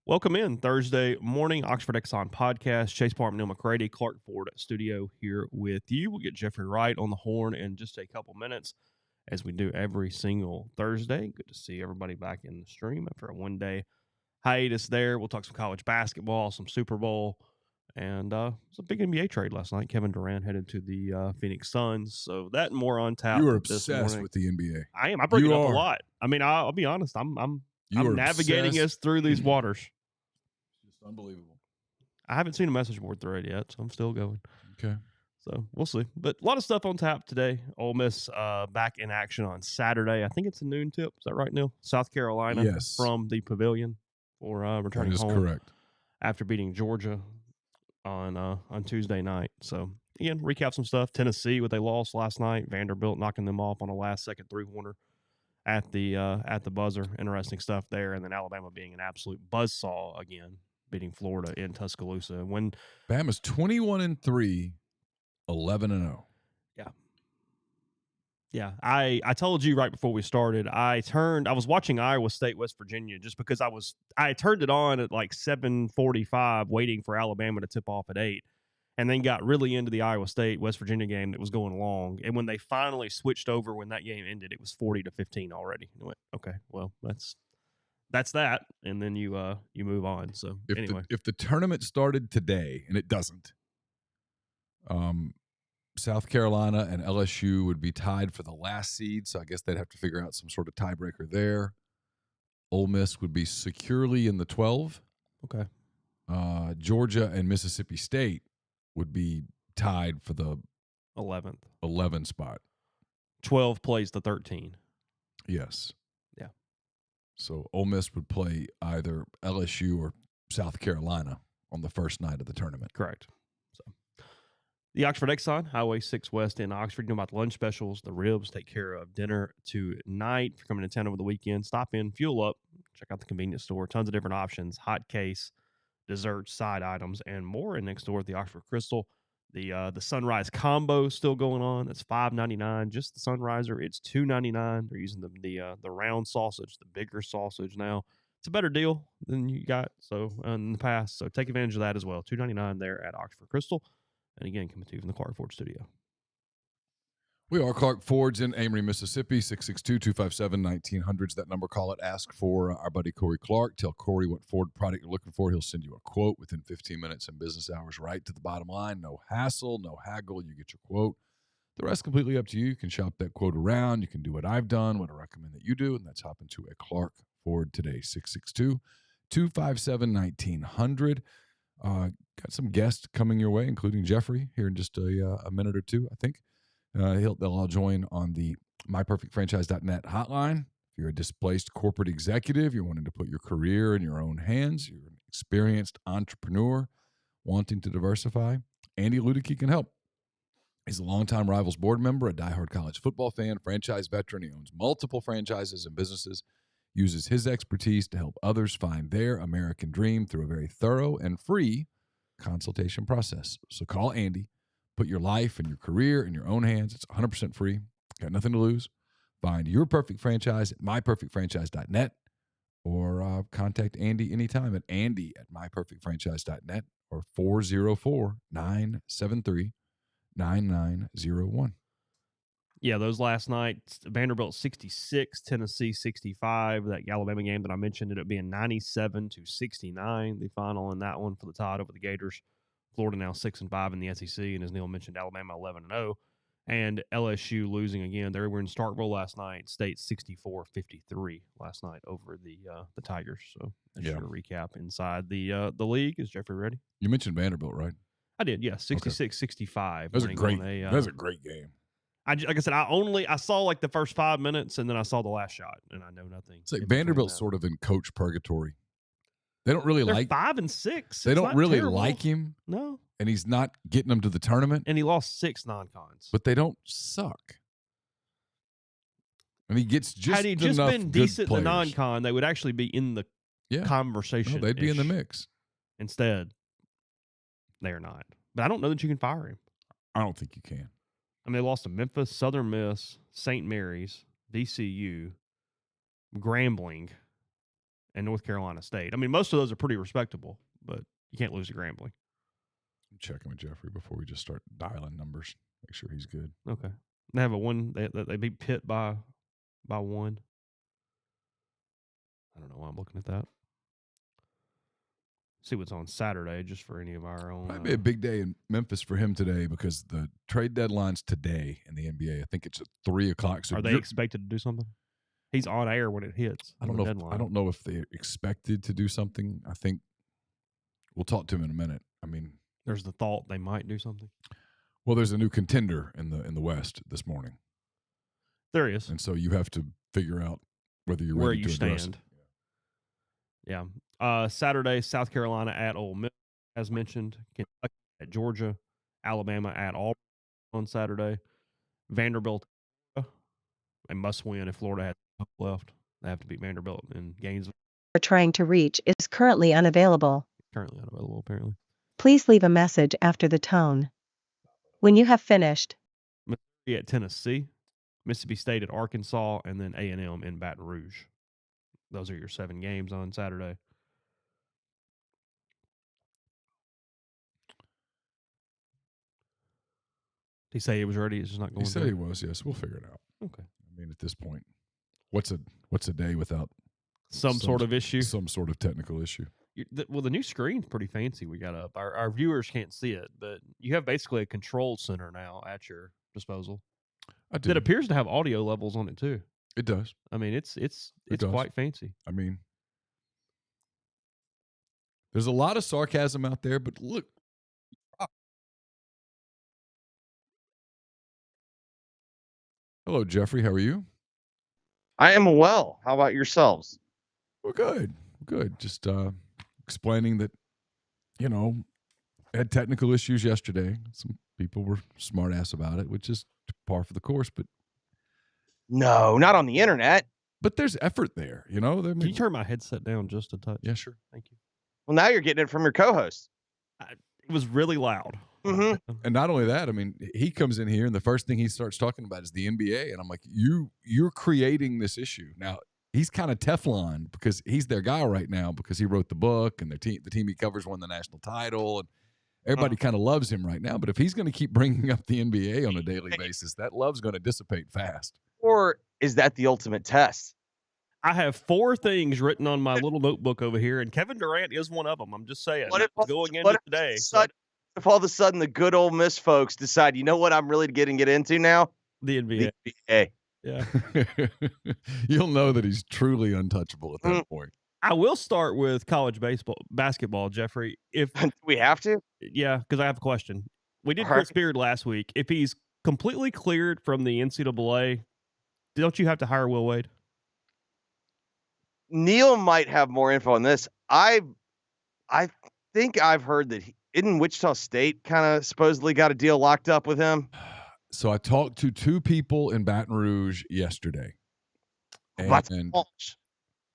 Welcome in Thursday morning, Oxford Exxon Podcast. Chase Parham, Neal, McCready, Clark Ford Studio here with you. We'll get Jeffrey Wright on the horn in just a couple minutes, as we do every single Thursday. Good to see everybody back in the stream after a one-day hiatus there. We'll talk some college basketball, some Super Bowl, and it's a big NBA trade last night. Kevin Durant headed to the Phoenix Suns. So that and more on tap You are this obsessed morning. with the NBA. I am. I bring it up a are. lot. I mean, I'll be honest. I'm You are navigating obsessed. us through these waters. Just unbelievable. I haven't seen a message board thread yet, so I'm still going. Okay. So we'll see. But a lot of stuff on tap today. Ole Miss back in action on Saturday. I think it's a noon tip. Is that right, Neal? South Carolina Yes. from the Pavilion for returning That is home correct. after beating Georgia on Tuesday night. So, again, recap some stuff. Tennessee, what they lost last night. Vanderbilt knocking them off on a last-second three-pointer at the buzzer. Interesting stuff there. And then Alabama being an absolute buzzsaw again, beating Florida in Tuscaloosa. When Bama's 21-3, 11-0. Yeah, I told you right before we started. I was watching Iowa State, West Virginia, just because I turned it on at like 7:45, waiting for Alabama to tip off at 8, and then got really into the Iowa State West Virginia game that was going long. And when they finally switched over, when that game ended, it was 40-15 already. And I went, okay, well that's that, and then you move on. So anyway, If the tournament started today, and it doesn't, South Carolina and LSU would be tied for the last seed, so I guess they'd have to figure out some sort of tiebreaker there. Ole Miss would be securely in the 12. okay, Georgia and Mississippi State would be tied for the 11th, 11 spot. 12 plays the 13. Yes. Yeah. So Ole Miss would play either LSU or South Carolina on the first night of the tournament. Correct. So the Oxford Exxon, Highway 6 West in Oxford. You know about the lunch specials, the ribs. Take care of dinner tonight. If you're coming to town over the weekend, stop in, fuel up, check out the convenience store. Tons of different options, hot case, desserts, side items, and more. And next door at the Oxford Crystal, the Sunrise combo still going on. It's $5.99. Just the Sunriser, it's $2.99. They're using the round sausage, the bigger sausage now. It's a better deal than you got in the past. So take advantage of that as well. $2.99 there at Oxford Crystal. And again, coming to you from the Clark Ford Studio. We are Clark Ford's in Amory, Mississippi, 662-257-1900 is that number. Call it. Ask for our buddy Corey Clark. Tell Corey what Ford product you're looking for. He'll send you a quote within 15 minutes in business hours, right to the bottom line. No hassle, no haggle. You get your quote. The rest completely up to you. You can shop that quote around. You can do what I've done, what I recommend that you do, and that's hop into a Clark Ford today, 662-257-1900. Got some guests coming your way, including Jeffrey, here in just a minute or two, I think. They'll all join on the myperfectfranchise.net hotline. If you're a displaced corporate executive, you're wanting to put your career in your own hands, you're an experienced entrepreneur wanting to diversify, Andy Ludicky can help. He's a longtime Rivals board member, a diehard college football fan, franchise veteran. He owns multiple franchises and businesses, uses his expertise to help others find their American dream through a very thorough and free consultation process. So call Andy. Put your life and your career in your own hands. It's 100% free. Got nothing to lose. Find your perfect franchise at myperfectfranchise.net or contact Andy anytime at andy@myperfectfranchise.net or 404-973-9901. Yeah, those last nights, Vanderbilt 66, Tennessee 65. That Alabama game that I mentioned ended up being 97-69, the final in that one for the Tide over the Gators. Florida now 6-5 in the SEC, and as Neal mentioned, Alabama 11-0, and LSU losing again. They were in Starkville last night. State 64-53 last night over the Tigers. So that's your recap inside the league. Is Jeffrey ready? You mentioned Vanderbilt, right? I did, yeah. 66-65. That was a great game. Like I said, I saw like the first 5 minutes, and then I saw the last shot, and I know nothing. It's like Vanderbilt's sort of in coach purgatory. They don't really They're like 5-6. They don't really like him. No. And he's not getting them to the tournament. And he lost 6 non-cons. But they don't suck. And he gets just had he just enough been decent in the players. non-con, they would actually be in the conversation. No, they'd be in the mix. Instead, they are not. But I don't know that you can fire him. I don't think you can. I mean, they lost to Memphis, Southern Miss, St. Mary's, VCU, Grambling, and North Carolina State. I mean, most of those are pretty respectable, but you can't lose to Grambling. I'm checking with Jeffrey before we just start dialing numbers. Make sure he's good. Okay. They have a one. They beat Pitt by one. I don't know why I'm looking at that. See what's on Saturday, just for any of our own. Might be a big day in Memphis for him today because the trade deadline's today in the NBA. I think it's at 3:00. So are they expected to do something? He's on air when it hits. I don't know if they're expected to do something. I think we'll talk to him in a minute. I mean, there's the thought they might do something. Well, there's a new contender in the West this morning. There is, and so you have to figure out whether you're ready to address it. Yeah. Saturday, South Carolina at Ole Miss, as mentioned. Kentucky at Georgia. Alabama at Auburn on Saturday. Vanderbilt, a must win if Florida has left. They have to beat Vanderbilt in Gainesville. You're trying to reach is currently unavailable. Currently unavailable, apparently. Please leave a message after the tone. When you have finished. Mississippi at Tennessee. Mississippi State at Arkansas, and then A&M in Baton Rouge. Those are your 7 games on Saturday. Did he say he was ready? It's just not going. He said he was. Yes, we'll figure it out. Okay. I mean, at this point, what's a day without some sort of issue, some sort of technical issue? Well, the new screen's pretty fancy. We got up. Our viewers can't see it, but you have basically a control center now at your disposal. I do. That appears to have audio levels on it too. It does. I mean, it's quite fancy. I mean, there's a lot of sarcasm out there, but look. Hello, Jeffrey. How are you? I am well. How about yourselves? We're good. Good. Just explaining that, had technical issues yesterday. Some people were smart ass about it, which is par for the course, but no, not on the internet. But there's effort there, I mean, can you turn my headset down just a touch? Yeah, sure. Thank you. Well, now you're getting it from your co-host. It was really loud. Mm-hmm. And not only that, I mean, he comes in here and the first thing he starts talking about is the NBA, and I'm like, you're creating this issue. Now, he's kind of Teflon because he's their guy right now because he wrote the book and the team he covers won the national title, and everybody kind of loves him right now. But if he's going to keep bringing up the NBA on a daily basis, that love's going to dissipate fast. Or is that the ultimate test? I have 4 things written on my little notebook over here, and Kevin Durant is one of them. I'm just saying. Going into today. If all of a sudden the good Ole Miss folks decide, you know what I'm really getting into now? The NBA. The NBA. Yeah. You'll know that he's truly untouchable at that point. I will start with college basketball, Jeffrey. If we have to? Yeah, because I have a question. We did Chris Beard last week. If he's completely cleared from the NCAA, don't you have to hire Will Wade? Neal might have more info on this. I think I've heard that isn't Wichita State kind of supposedly got a deal locked up with him? So I talked to 2 people in Baton Rouge yesterday. Baton Rouge.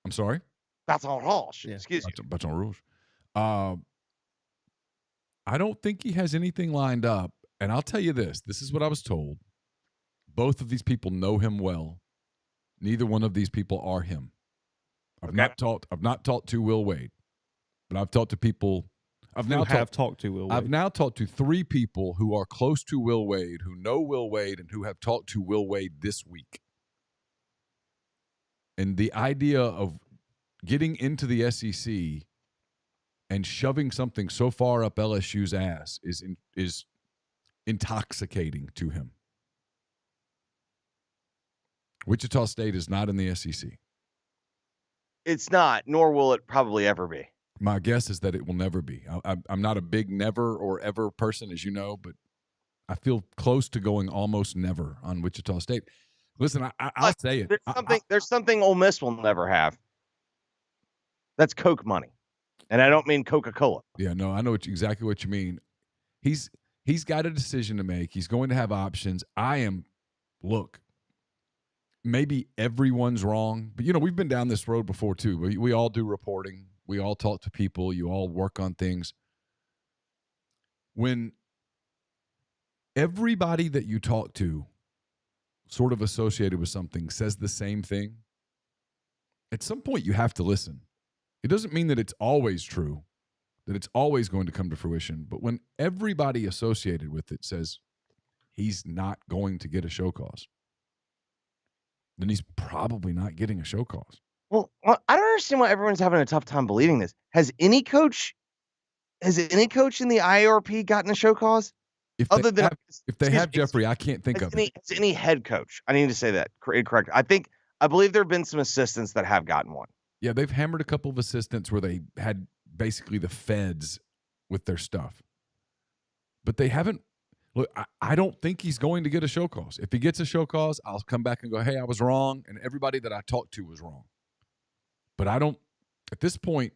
I'm sorry? Baton Rouge. Yeah. Excuse me. Baton Rouge. I don't think he has anything lined up. And I'll tell you this. This is what I was told. Both of these people know him well. Neither one of these people are him. I've not talked to Will Wade, but I've talked to people. I've now talked to 3 people who are close to Will Wade, who know Will Wade, and who have talked to Will Wade this week. And the idea of getting into the SEC and shoving something so far up LSU's ass is intoxicating to him. Wichita State is not in the SEC. It's not, nor will it probably ever be. My guess is that it will never be. I'm not a big never or ever person, as you know, but I feel close to going almost never on Wichita State. Listen, I'll say it. There's something Ole Miss will never have. That's Coke money. And I don't mean Coca-Cola. Yeah, no, I know exactly what you mean. He's got a decision to make. He's going to have options. Look, maybe everyone's wrong, but we've been down this road before too. We all do reporting. We all talk to people. You all work on things. When everybody that you talk to sort of associated with something says the same thing, at some point you have to listen. It doesn't mean that it's always true, that it's always going to come to fruition. But when everybody associated with it says he's not going to get a show cause, then he's probably not getting a show cause. Well, I don't understand why everyone's having a tough time believing this. Has any coach in the IRP gotten a show cause? If they have Jeffrey, I can't think of it. Has any head coach? I need to say that correct. I believe there have been some assistants that have gotten one. Yeah, they've hammered a couple of assistants where they had basically the feds with their stuff. But they haven't. Look, I don't think he's going to get a show cause. If he gets a show cause, I'll come back and go, hey, I was wrong, and everybody that I talked to was wrong. But at this point,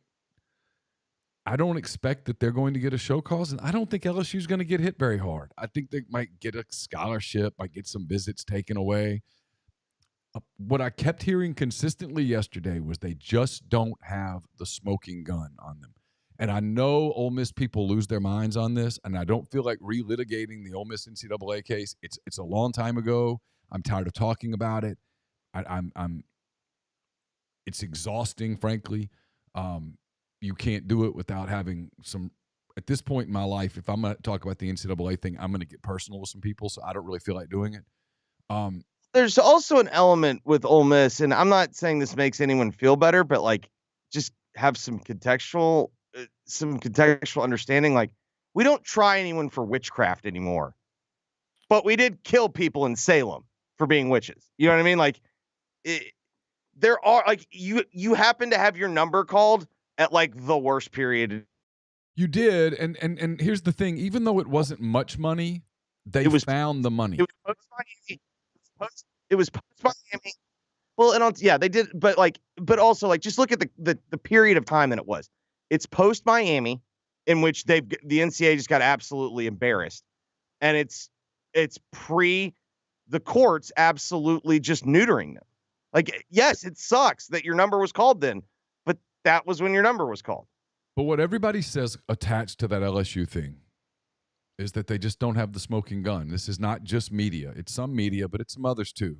I don't expect that they're going to get a show cause, and I don't think LSU's going to get hit very hard. I think they might get a scholarship, might get some visits taken away. What I kept hearing consistently yesterday was they just don't have the smoking gun on them. And I know Ole Miss people lose their minds on this, and I don't feel like relitigating the Ole Miss NCAA case. It's a long time ago. I'm tired of talking about it. It's exhausting, frankly. You can't do it without having some. At this point in my life, if I'm going to talk about the NCAA thing, I'm going to get personal with some people, so I don't really feel like doing it. There's also an element with Ole Miss, and I'm not saying this makes anyone feel better, but like just have some contextual understanding. Like, we don't try anyone for witchcraft anymore, but we did kill people in Salem for being witches. You know what I mean? Like, there are like you happen to have your number called at like the worst period. You did, and here's the thing: even though it wasn't much money, they found the money. It was post Miami. Well, and they did, but also like just look at the period of time that it was. It's post Miami, in which the NCAA just got absolutely embarrassed, and it's pre the courts absolutely just neutering them. Like, yes, it sucks that your number was called then, but that was when your number was called. But what everybody says attached to that LSU thing is that they just don't have the smoking gun. This is not just media. It's some media, but it's some others too.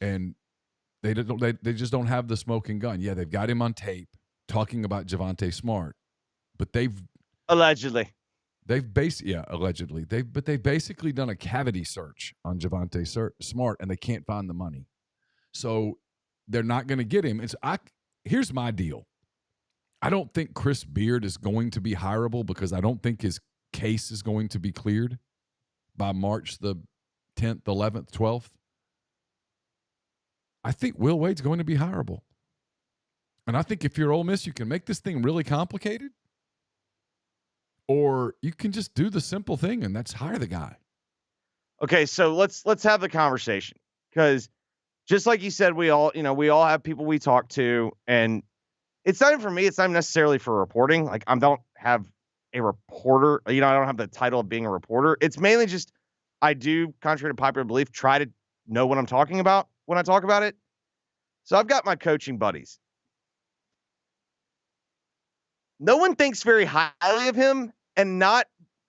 And they just don't have the smoking gun. Yeah, they've got him on tape talking about Javonte Smart, but allegedly. They've basically done a cavity search on Javonte Smart, and they can't find the money. So they're not going to get him. Here's my deal. I don't think Chris Beard is going to be hireable because I don't think his case is going to be cleared by March the 10th, 11th, 12th. I think Will Wade's going to be hireable. And I think if you're Ole Miss, you can make this thing really complicated, or you can just do the simple thing, and that's hire the guy. Okay, so let's have the conversation, because just like you said, we all have people we talk to, and it's not even for me. It's not necessarily for reporting. Like, I don't have a reporter. I don't have the title of being a reporter. It's mainly just I do, contrary to popular belief, try to know what I'm talking about when I talk about it. So I've got my coaching buddies. No one thinks very highly of him, and not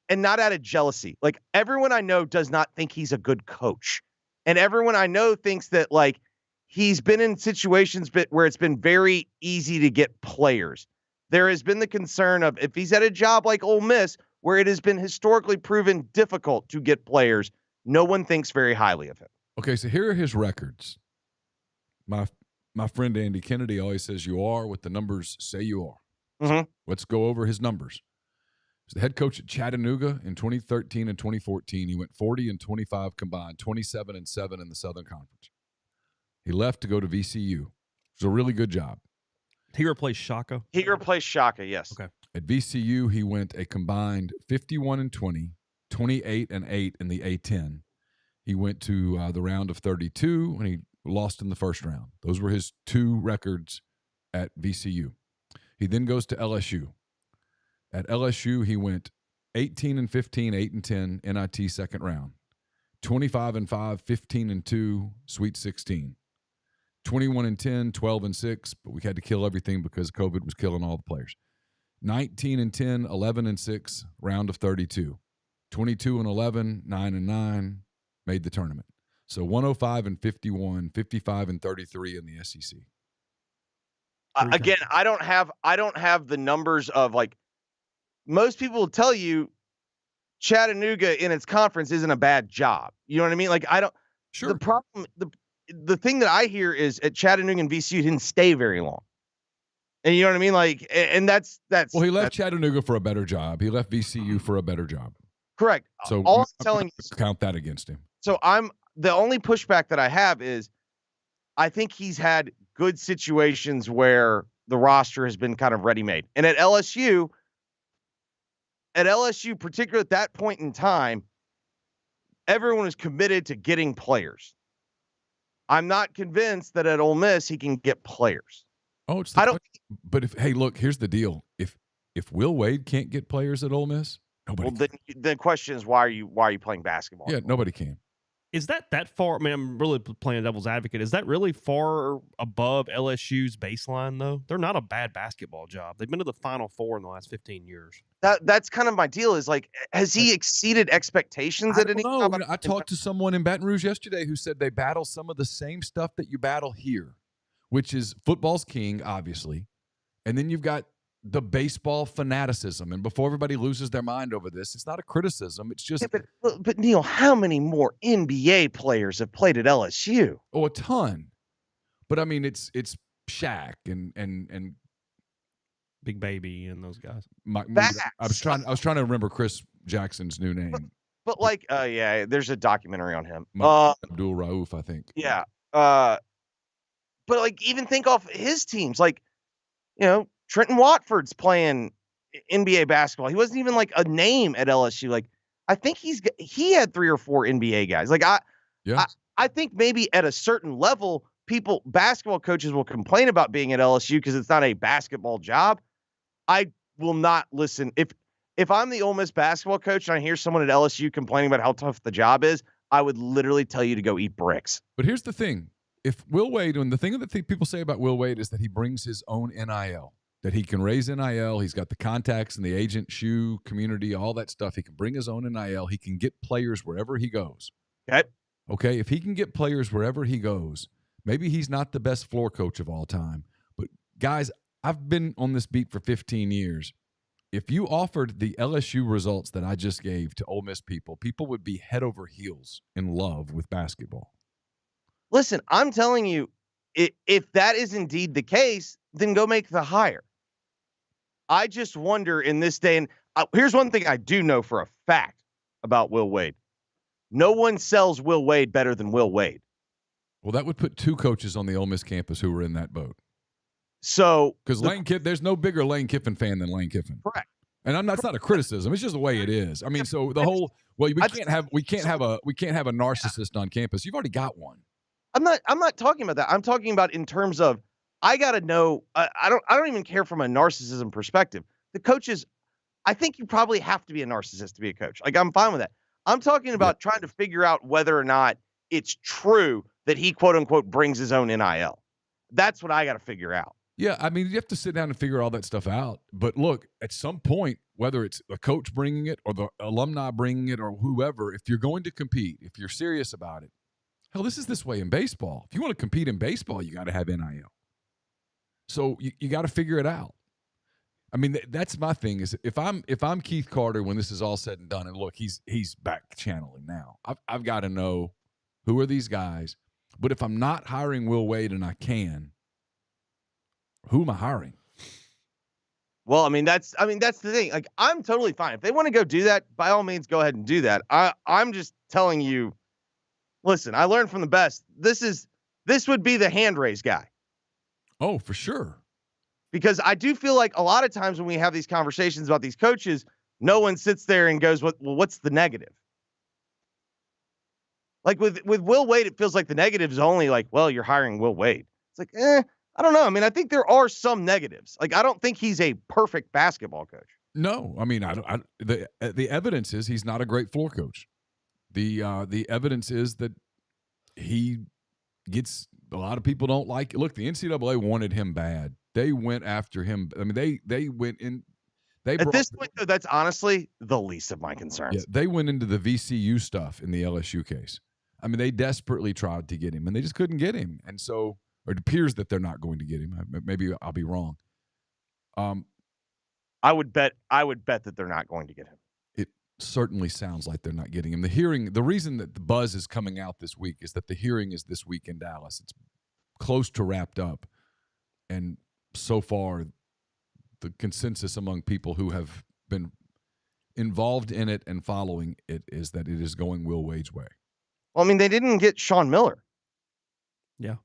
out of jealousy. Like, everyone I know does not think he's a good coach. And everyone I know thinks that, like, he's been in situations where it's been very easy to get players. There has been the concern of if he's at a job like Ole Miss, where it has been historically proven difficult to get players, no one thinks very highly of him. Okay, so here are his records. My friend Andy Kennedy always says you are what the numbers say you are. Mm-hmm. So let's go over his numbers. He's the head coach at Chattanooga in 2013 and 2014. He went 40-25 combined, 27-7 in the Southern Conference. He left to go to VCU. It was a really good job. He replaced Shaka? He replaced Shaka, yes. Okay. At VCU, he went a combined 51-20, 28-8 in the A-10. He went to the round of 32, and he lost in the first round. Those were his two records at VCU. He then goes to LSU. At LSU, he went 18-15, 8-10, NIT second round. 25-5, 15-2, Sweet 16. 21-10, 12-6, but we had to kill everything because COVID was killing all the players. 19-10, 11-6, round of 32. 22-11, 9-9, made the tournament. So 105-51, 55-33 in the SEC. Again, I don't have the numbers of like most people will tell you Chattanooga in its conference isn't a bad job. You know what I mean? Like I don't. Sure. The problem, the thing that I hear is at Chattanooga and VCU didn't stay very long. And you know what I mean? Like, and that's. Well, he left Chattanooga for a better job. He left VCU for a better job. Correct. So all I'm telling you, count that against him. So the only pushback that I have is, I think he's had good situations where the roster has been kind of ready-made, and at LSU, particularly at that point in time, everyone was committed to getting players. I'm not convinced that at Ole Miss he can get players. Oh, I don't. But look, here's the deal. If Will Wade can't get players at Ole Miss, nobody. Well, then the question is, why are you playing basketball? Yeah, nobody can. Is that far? I mean, I'm really playing devil's advocate. Is that really far above LSU's baseline, though? They're not a bad basketball job. They've been to the Final Four in the last 15 years. That's kind of my deal. Is like, has he exceeded expectations at any time? I talked to someone in Baton Rouge yesterday who said they battle some of the same stuff that you battle here, which is football's king, obviously, and then you've got the baseball fanaticism. And before everybody loses their mind over this, it's not a criticism. It's just. Yeah, but Neal, how many more NBA players have played at LSU? Oh, a ton. But I mean, it's Shaq and Big Baby and those guys. I was trying to remember Chris Jackson's new name. But like, yeah, there's a documentary on him. Abdul Rauf, I think. Yeah. But like, even think off his teams, like, you know, Trenton Watford's playing NBA basketball. He wasn't even like a name at LSU. Like, I think he had 3 or 4 NBA guys. Like, I think maybe at a certain level, basketball coaches will complain about being at LSU because it's not a basketball job. I will not listen. If I'm the Ole Miss basketball coach and I hear someone at LSU complaining about how tough the job is, I would literally tell you to go eat bricks. But here's the thing. If Will Wade, and the thing that people say about Will Wade is that he brings his own NIL, that he can raise NIL. He's got the contacts and the agent, shoe community, all that stuff. He can bring his own NIL. He can get players wherever he goes. Okay. If he can get players wherever he goes, maybe he's not the best floor coach of all time. But guys, I've been on this beat for 15 years. If you offered the LSU results that I just gave to Ole Miss people would be head over heels in love with basketball. Listen, I'm telling you, if that is indeed the case, then go make the hire. I just wonder in this day, and here's one thing I do know for a fact about Will Wade. No one sells Will Wade better than Will Wade. Well, that would put 2 coaches on the Ole Miss campus who were in that boat. So, because there's no bigger Lane Kiffin fan than Lane Kiffin. Correct. And that's not a criticism. It's just the way it is. I mean, so the whole we can't have a narcissist on campus. You've already got one. I'm not talking about that. I'm talking about in terms of I got to know. I don't even care from a narcissism perspective. The coaches, I think you probably have to be a narcissist to be a coach. Like, I'm fine with that. I'm talking about trying to figure out whether or not it's true that he quote unquote brings his own NIL. That's what I got to figure out. Yeah, I mean, you have to sit down and figure all that stuff out. But look, at some point, whether it's the coach bringing it or the alumni bringing it or whoever, if you're going to compete, if you're serious about it, hell, this way in baseball. If you want to compete in baseball, you got to have NIL. So you got to figure it out. I mean, that's my thing is if I'm Keith Carter when this is all said and done, and look, he's back channeling now. I've got to know who are these guys. But if I'm not hiring Will Wade and I can, who am I hiring? Well, that's the thing. Like, I'm totally fine. If they want to go do that, by all means, go ahead and do that. I'm just telling you, listen, I learned from the best. This would be the hand raise guy. Oh, for sure. Because I do feel like a lot of times when we have these conversations about these coaches, no one sits there and goes, what's the negative? Like with Will Wade, it feels like the negative is only like, well, you're hiring Will Wade. It's like, I don't know. I mean, I think there are some negatives. Like, I don't think he's a perfect basketball coach. No, I mean, the evidence is he's not a great floor coach. The evidence is that he gets a lot of people don't like it. Look, the NCAA wanted him bad. They went after him. I mean, they went in. At this point, though, that's honestly the least of my concerns. Yeah, they went into the VCU stuff in the LSU case. I mean, they desperately tried to get him, and they just couldn't get him. And so or it appears that they're not going to get him. Maybe I'll be wrong. I would bet that they're not going to get him. It certainly sounds like they're not getting him. The reason that the buzz is coming out this week is that the hearing is this week in Dallas. It's close to wrapped up, and so far, the consensus among people who have been involved in it and following it is that it is going Will Wade's way. Well, I mean, they didn't get Sean Miller. Yeah.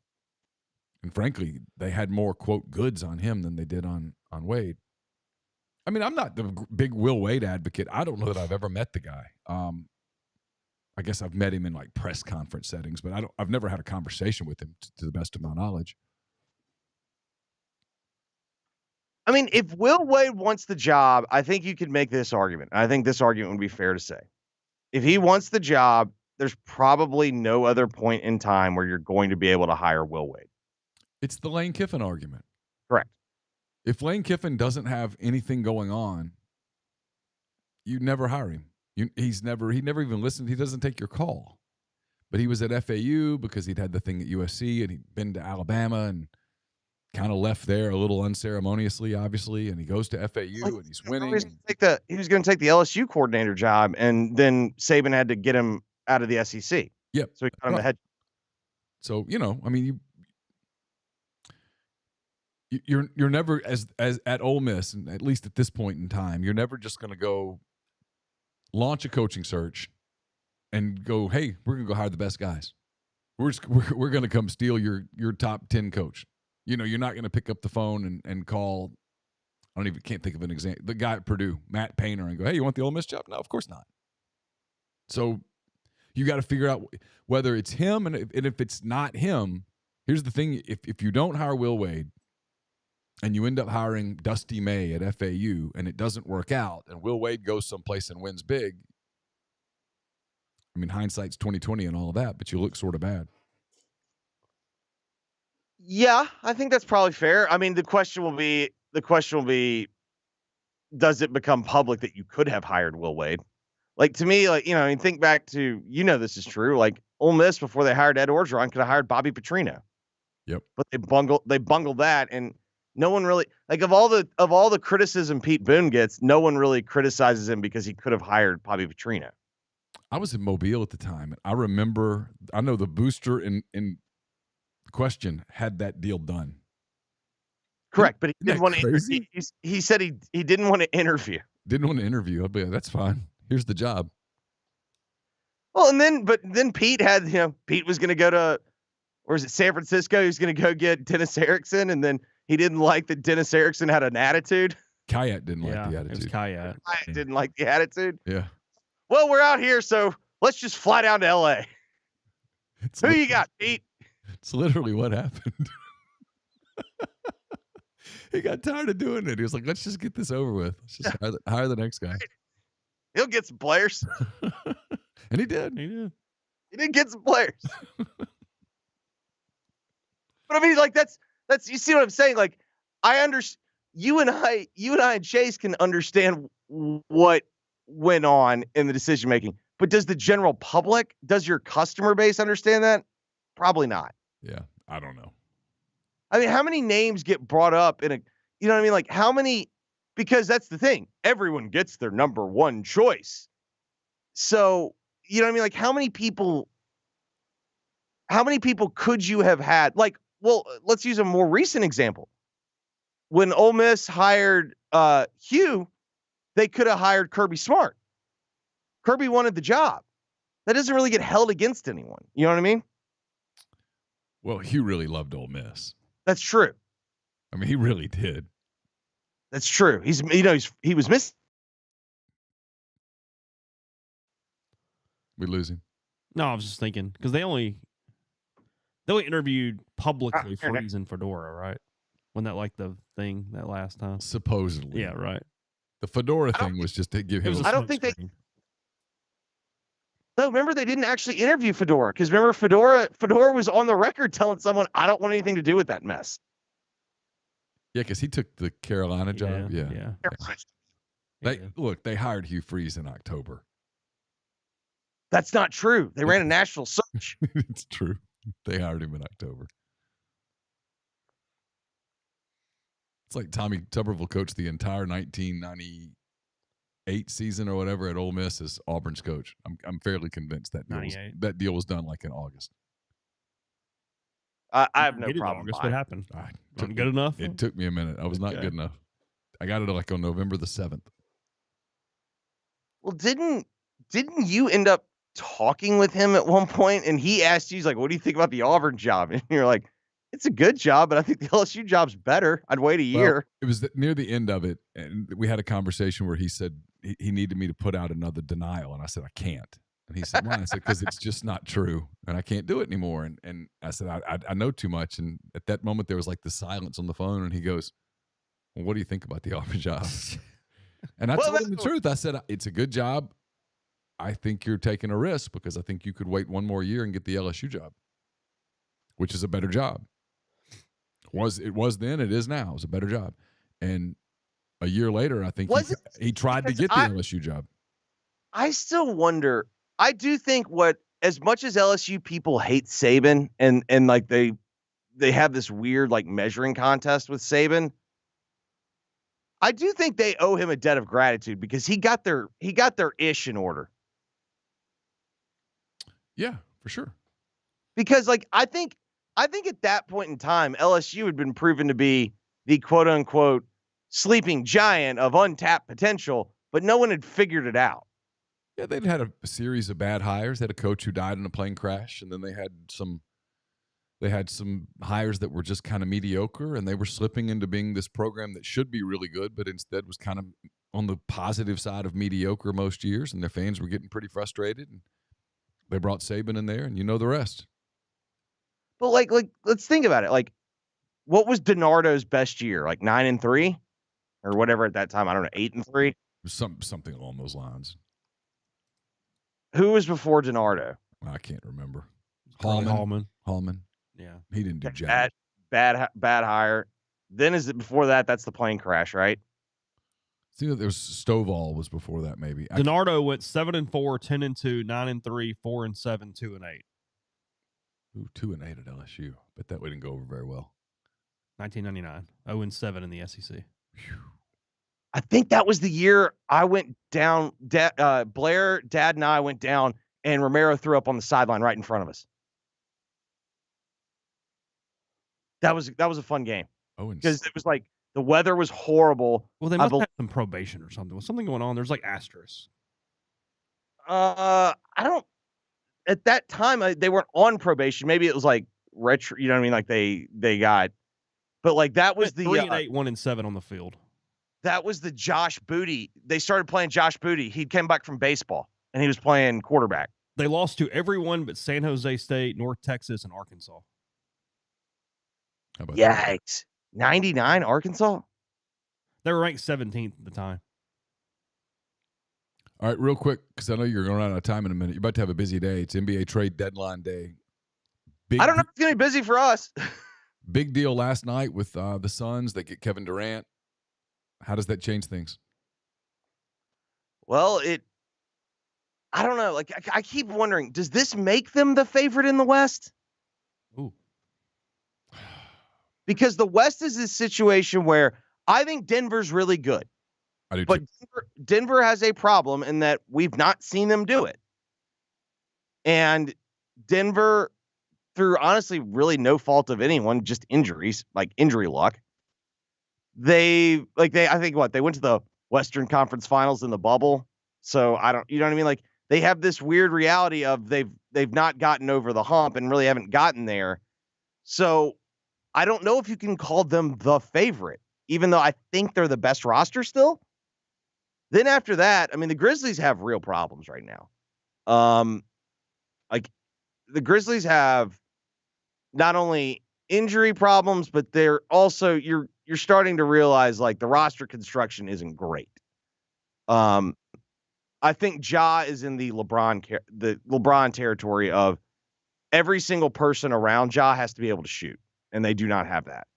And frankly, they had more, quote, goods on him than they did on Wade. I mean, I'm not the big Will Wade advocate. I don't know that I've ever met the guy. I guess I've met him in like press conference settings, but I've never had a conversation with him to the best of my knowledge. I mean, if Will Wade wants the job, I think you could make this argument. I think this argument would be fair to say. If he wants the job, there's probably no other point in time where you're going to be able to hire Will Wade. It's the Lane Kiffin argument. Correct. If Lane Kiffin doesn't have anything going on, you never hire him. He never even listened. He doesn't take your call. But he was at FAU because he'd had the thing at USC and he'd been to Alabama and kind of left there a little unceremoniously, obviously. And he goes to FAU and he's winning. He was going to take the LSU coordinator job, and then Saban had to get him out of the SEC. Yep. So he got him ahead. So, I mean, you're never as at Ole Miss, and at least at this point in time, you're never just going to go launch a coaching search and go, hey, we're going to go hire the best guys. We're going to come steal your top 10 coach. You're not going to pick up the phone and call. Can't think of an example. The guy at Purdue, Matt Painter, and go, hey, you want the Ole Miss job? No, of course not. So you got to figure out whether it's him, and if it's not him, here's the thing: if you don't hire Will Wade, and you end up hiring Dusty May at FAU, and it doesn't work out, and Will Wade goes someplace and wins big, I mean, hindsight's 20/20 and all of that, but you look sort of bad. Yeah, I think that's probably fair. I mean, the question will be, does it become public that you could have hired Will Wade? Like, to me, like, I mean, think back to, this is true. Like, Ole Miss, before they hired Ed Orgeron, could have hired Bobby Petrino. Yep. But they bungled that, and no one really, like, of all the criticism Pete Boone gets, no one really criticizes him because he could have hired Bobby Petrino. I was in Mobile at the time, and I know the booster in question had that deal done. Correct, but he didn't want to. He said he didn't want to interview. Didn't want to interview. I'll be like, that's fine. Here's the job. Well, but then Pete had, Pete was going to go to, or is it San Francisco? He was going to go get Dennis Erickson, and then he didn't like that Dennis Erickson had an attitude. Kayat didn't like the attitude. It was Kayat. Kayat didn't like the attitude. Yeah. Well, we're out here, so let's just fly down to L.A. Who you got, Pete? It's literally what happened. He got tired of doing it. He was like, let's just get this over with. Let's just hire the next guy. He'll get some players. And he did. He did get some players. But I mean, like, that's you see what I'm saying? Like, I understand. You and I and Chase can understand what went on in the decision making. But does the general public, does your customer base understand that? Probably not. Yeah, I don't know. I mean, how many names get brought up in a, you know what I mean? Like, how many, because that's the thing. Everyone gets their number one choice. So, you know what I mean? Like, how many people could you have had? Like, well, let's use a more recent example. When Ole Miss hired Hugh, they could have hired Kirby Smart. Kirby wanted the job. That doesn't really get held against anyone. You know what I mean? Well, Hugh really loved Ole Miss. That's true. I mean, he really did. That's true. He was missing. We losing? No, I was just thinking because they only interviewed publicly Freeze and Fedora, right? Wasn't that like the thing that last time? Supposedly. Yeah, right. The Fedora thing was just to give him. I don't think they. No, remember they didn't actually interview Fedora because remember Fedora was on the record telling someone, "I don't want anything to do with that mess." Yeah, because he took the Carolina job. Yeah. They hired Hugh Freeze in October. That's not true. They ran a national search. It's true. They hired him in October. It's like Tommy Tuberville coached the entire 1998 season or whatever at Ole Miss as Auburn's coach. I'm fairly convinced that deal was done like in August. I have no problem. August, what happened? Good enough? It took me a minute. I was not good enough. I got it like on November the 7th. Well, didn't you end up talking with him at one point? And he asked you, he's like, "What do you think about the Auburn job?" And you're like, "It's a good job, but I think the LSU job's better. I'd wait a year." It was near the end of it, and we had a conversation where he said he needed me to put out another denial, and I said, "I can't." And he said, "Why?" I said, "Because it's just not true, and I can't do it anymore." And I said, I know too much. And at that moment, there was like the silence on the phone, and he goes, "Well, what do you think about the Auburn job?" And I told him the truth. I said, "It's a good job. I think you're taking a risk because I think you could wait one more year and get the LSU job, which is a better job. It was then, it is now. It was a better job." And a year later, I think he tried to get the LSU job. I still wonder. I do think as much as LSU people hate Saban and like they have this weird like measuring contest with Saban, I do think they owe him a debt of gratitude because he got their ish in order. Yeah, for sure. Because like I think at that point in time, LSU had been proven to be the quote unquote sleeping giant of untapped potential, but no one had figured it out. Yeah, they'd had a series of bad hires. They had a coach who died in a plane crash, and then they had some hires that were just kind of mediocre, and they were slipping into being this program that should be really good, but instead was kind of on the positive side of mediocre most years, and their fans were getting pretty frustrated. And they brought Saban in there, and you know the rest. But like let's think about it. Like, what was DiNardo's best year? Like 9-3, or whatever at that time. I don't know, 8-3. Something along those lines. Who was before DiNardo? I can't remember. Hallman. Yeah, he didn't do jack. Bad hire. Then is it before that? That's the plane crash, right? See, there was Stovall was before that, maybe. DiNardo went 7-4, 10-2, 9-3, 4-7, 2-8. Ooh, 2-8 at LSU, but that didn't go over very well. 1999, 0-7 in the SEC. Whew. I think that was the year I went down. Blair, Dad, and I went down, and Romero threw up on the sideline right in front of us. That was a fun game because it was like the weather was horrible. Well, they must have some probation or something. Was something going on? There's like asterisks. I don't. At that time, they weren't on probation. Maybe it was like retro. You know what I mean? Like they got. But like that was the 3-8, 1-7 on the field. That was the Josh Booty. They started playing Josh Booty. He came back from baseball, and he was playing quarterback. They lost to everyone but San Jose State, North Texas, and Arkansas. How about Yikes. 99, Arkansas? They were ranked 17th at the time. All right, real quick, because I know you're going to run out of time in a minute. You're about to have a busy day. It's NBA trade deadline day. I don't know if it's going to be busy for us. Big deal last night with the Suns. They get Kevin Durant. How does that change things? Well, I don't know. Like, I keep wondering, does this make them the favorite in the West? Ooh. Because the West is this situation where I think Denver's really good. I do but too. Denver has a problem in that we've not seen them do it. And Denver, through honestly really no fault of anyone, just injuries, like injury luck, I think they went to the Western Conference Finals in the bubble. So you know what I mean? Like they have this weird reality of they've not gotten over the hump and really haven't gotten there. So I don't know if you can call them the favorite, even though I think they're the best roster still. Then after that, I mean, the Grizzlies have real problems right now. Like the Grizzlies have not only injury problems, but they're also you're starting to realize like the roster construction isn't great. I think Ja is in the LeBron territory of every single person around Ja has to be able to shoot, and they do not have that,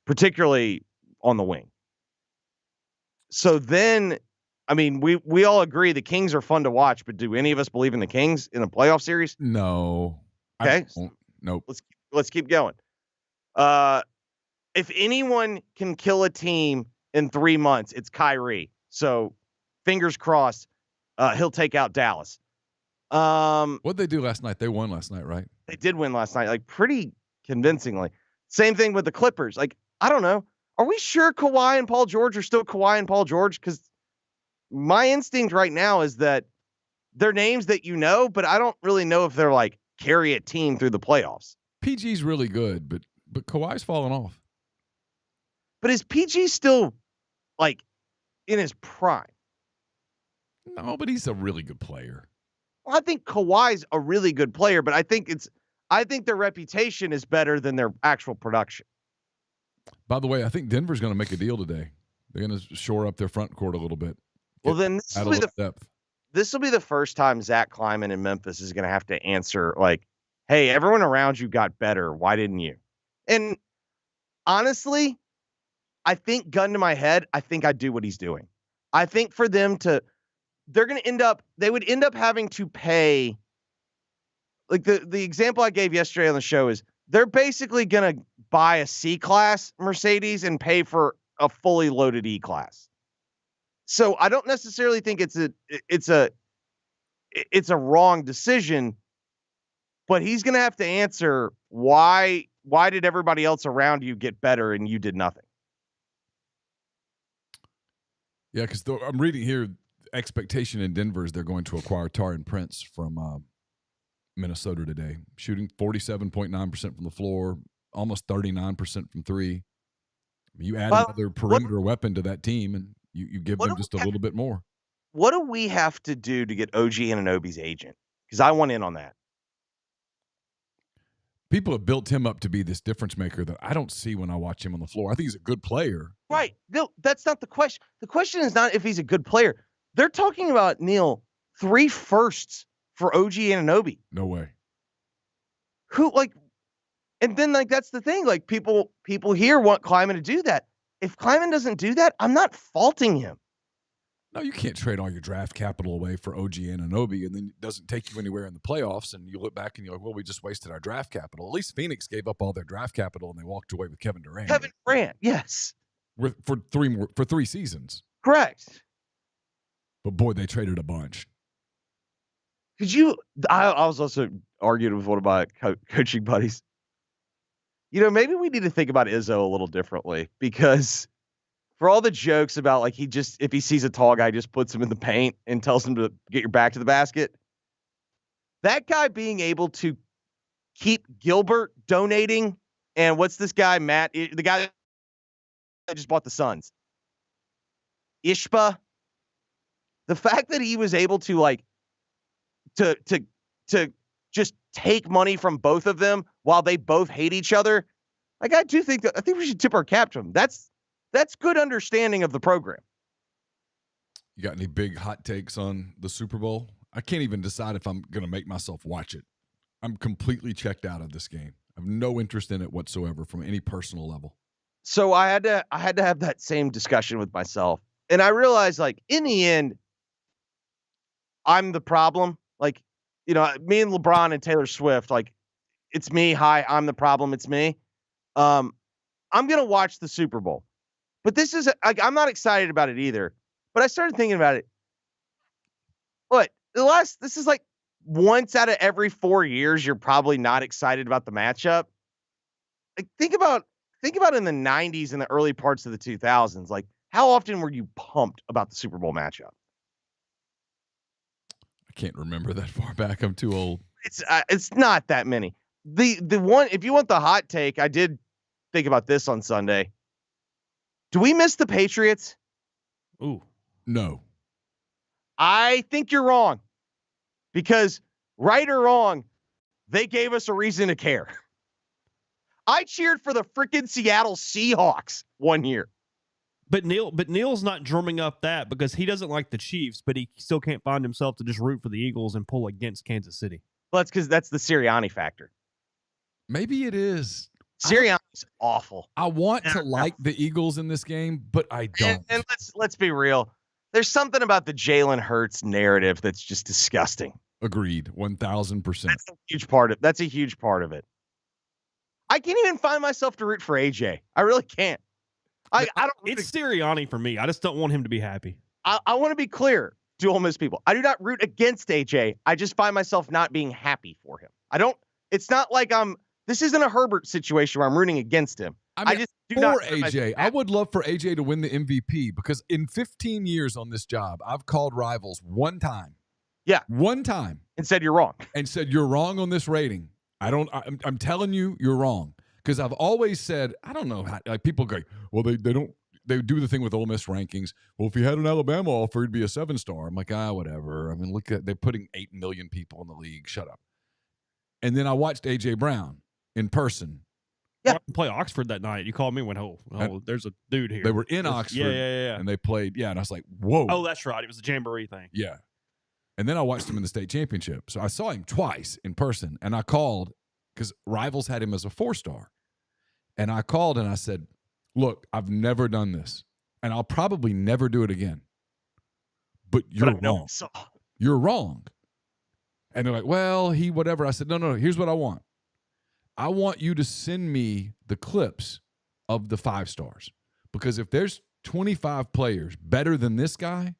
particularly on the wing. So then, I mean, we all agree the Kings are fun to watch, but do any of us believe in the Kings in a playoff series? No. Okay. Nope. Let's keep going. if anyone can kill a team in 3 months, it's Kyrie. So fingers crossed, he'll take out Dallas. What'd they do last night? They won last night, right? They did win last night, like pretty convincingly. Same thing with the Clippers. Like, I don't know. Are we sure Kawhi and Paul George are still Kawhi and Paul George? Because my instinct right now is that they're names that you know, but I don't really know if they're like carry a team through the playoffs. PG's really good, but Kawhi's falling off. But is PG still like in his prime? No, but he's a really good player. Well, I think Kawhi's a really good player, but I think their reputation is better than their actual production. By the way, I think Denver's going to make a deal today. They're going to shore up their front court a little bit. Well, then this will be depth. This will be the first time Zach Kleiman in Memphis is going to have to answer like, hey, everyone around you got better. Why didn't you? And honestly, I think gun to my head, I think I'd do what he's doing. I think for them to, they would end up having to pay. Like the example I gave yesterday on the show is they're basically going to buy a C-class Mercedes and pay for a fully loaded E-class. So I don't necessarily think it's a wrong decision, but he's going to have to answer why did everybody else around you get better and you did nothing? Yeah, because I'm reading here, expectation in Denver is they're going to acquire Taurean Prince from Minnesota today, shooting 47.9% from the floor, almost 39% from three. You add another perimeter weapon to that team, and you give them just a little bit more. What do we have to do to get OG Anunoby's agent? Because I want in on that. People have built him up to be this difference maker that I don't see when I watch him on the floor. I think he's a good player. Right. No, that's not the question. The question is not if he's a good player. They're talking about, Neal, 3 firsts for OG Anunoby. No way. And then that's the thing. Like people here want Kleiman to do that. If Kleiman doesn't do that, I'm not faulting him. No, you can't trade all your draft capital away for OG Anunoby, and then it doesn't take you anywhere in the playoffs, and you look back and you're like, well, we just wasted our draft capital. At least Phoenix gave up all their draft capital, and they walked away with Kevin Durant. Kevin Durant, yes. For 3 seasons. Correct. But, boy, they traded a bunch. I was also arguing with one of my coaching buddies. Maybe we need to think about Izzo a little differently, because for all the jokes about like if he sees a tall guy, just puts him in the paint and tells him to get your back to the basket. That guy being able to keep Gilbert donating, and what's this guy, Matt, the guy that just bought the Suns, Ishba. The fact that he was able to like to just take money from both of them while they both hate each other. Like I think we should tip our cap to him. That's good understanding of the program. You got any big hot takes on the Super Bowl? I can't even decide if I'm going to make myself watch it. I'm completely checked out of this game. I have no interest in it whatsoever from any personal level. So I had to have that same discussion with myself. And I realized, like, in the end, I'm the problem. Like, me and LeBron and Taylor Swift, like, it's me. Hi, I'm the problem. It's me. I'm going to watch the Super Bowl. But this is, like, I'm not excited about it either. But I started thinking about it. This is like once out of every 4 years, you're probably not excited about the matchup. Like, think about in the 90s and the early parts of the 2000s. Like, how often were you pumped about the Super Bowl matchup? I can't remember that far back. I'm too old. It's not that many. The one, if you want the hot take, I did think about this on Sunday. Do we miss the Patriots? Ooh, no. I think you're wrong, because right or wrong, they gave us a reason to care. I cheered for the freaking Seattle Seahawks one year. But Neal's not drumming up that because he doesn't like the Chiefs, but he still can't find himself to just root for the Eagles and pull against Kansas City. Well, that's because that's the Sirianni factor. Maybe it is. Sirianni's awful. I want to like the Eagles in this game, but I don't. And let's be real. There's something about the Jalen Hurts narrative that's just disgusting. Agreed, 1,000%. That's a huge part of it. I can't even find myself to root for AJ. I really can't. I don't. It's Sirianni for me. I just don't want him to be happy. I want to be clear to Ole Miss people. I do not root against AJ. I just find myself not being happy for him. I don't. It's not like this isn't a Herbert situation where I'm rooting against him. I just do not. For AJ, I would love for AJ to win the MVP because in 15 years on this job, I've called rivals one time. Yeah. One time. And said you're wrong. And said you're wrong on this rating. I'm telling you, you're wrong. Because I've always said, I don't know how, like people go, well, they do the thing with Ole Miss rankings. Well, if you had an Alabama offer, it'd be a 7-star. I'm like, whatever. I mean, look at, they're putting 8 million people in the league. Shut up. And then I watched A.J. Brown in person. Yeah. Play Oxford that night. You called me and went, there's a dude here. They were in Oxford. Yeah. And they played, and I was like, whoa. Oh, that's right. It was the Jamboree thing. Yeah. And then I watched him in the state championship. So I saw him twice in person. And I called because Rivals had him as a 4-star. And I called and I said, look, I've never done this. And I'll probably never do it again. But you're wrong. You're wrong. And they're like, well, whatever. I said, no. Here's what I want. I want you to send me the clips of the 5-stars. Because if there's 25 players better than this guy,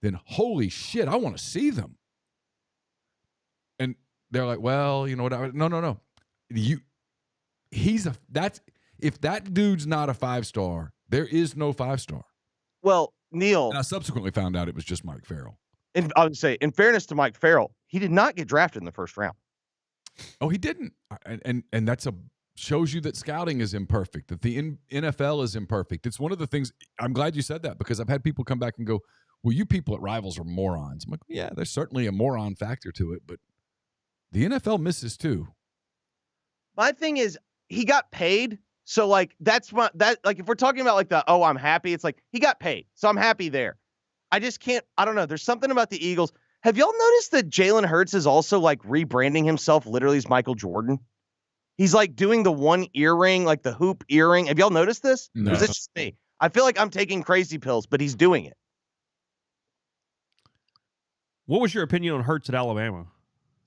then holy shit, I want to see them. And they're like, well, you know what? No. If that dude's not a 5-star, there is no 5-star. Well, Neal. And I subsequently found out it was just Mike Farrell. And I would say, in fairness to Mike Farrell, he did not get drafted in the first round. Oh, he didn't. And that's shows you that scouting is imperfect, that the NFL is imperfect. It's one of the things. I'm glad you said that because I've had people come back and go, well, you people at Rivals are morons. I'm like, yeah, there's certainly a moron factor to it, but the NFL misses too. My thing is, he got paid. So like if we're talking about like I'm happy, it's like he got paid. So I'm happy there. I just can't, I don't know. There's something about the Eagles. Have y'all noticed that Jalen Hurts is also like rebranding himself literally as Michael Jordan? He's like doing the one earring, like the hoop earring. Have y'all noticed this? No. Or is it just me? I feel like I'm taking crazy pills, but he's doing it. What was your opinion on Hurts at Alabama?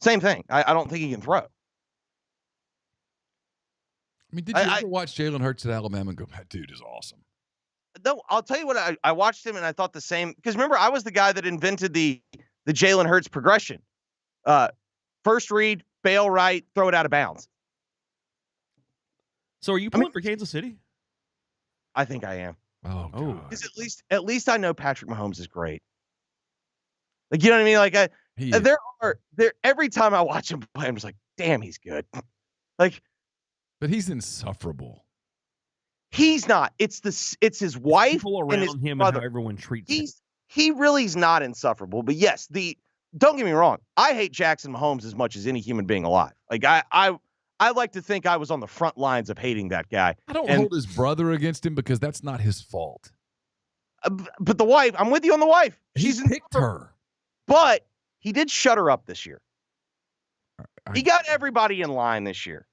Same thing. I don't think he can throw. I mean, did you ever watch Jalen Hurts at Alabama and go, that dude is awesome? No, I'll tell you what, I watched him and I thought the same. Because remember, I was the guy that invented the Jalen Hurts progression. First read, bail right, throw it out of bounds. So are you pulling for Kansas City? I think I am. Oh, God. Because at least I know Patrick Mahomes is great. Like, you know what I mean? Like, every time I watch him play, I'm just like, damn, he's good. Like, but he's insufferable. He's not. It's his wife people around and his him brother. And how everyone treats him. He really is not insufferable. But yes, don't get me wrong. I hate Jackson Mahomes as much as any human being alive. Like I like to think I was on the front lines of hating that guy. I don't hold his brother against him because that's not his fault. But the wife, I'm with you on the wife. She's picked her. But he did shut her up this year. He got everybody in line this year.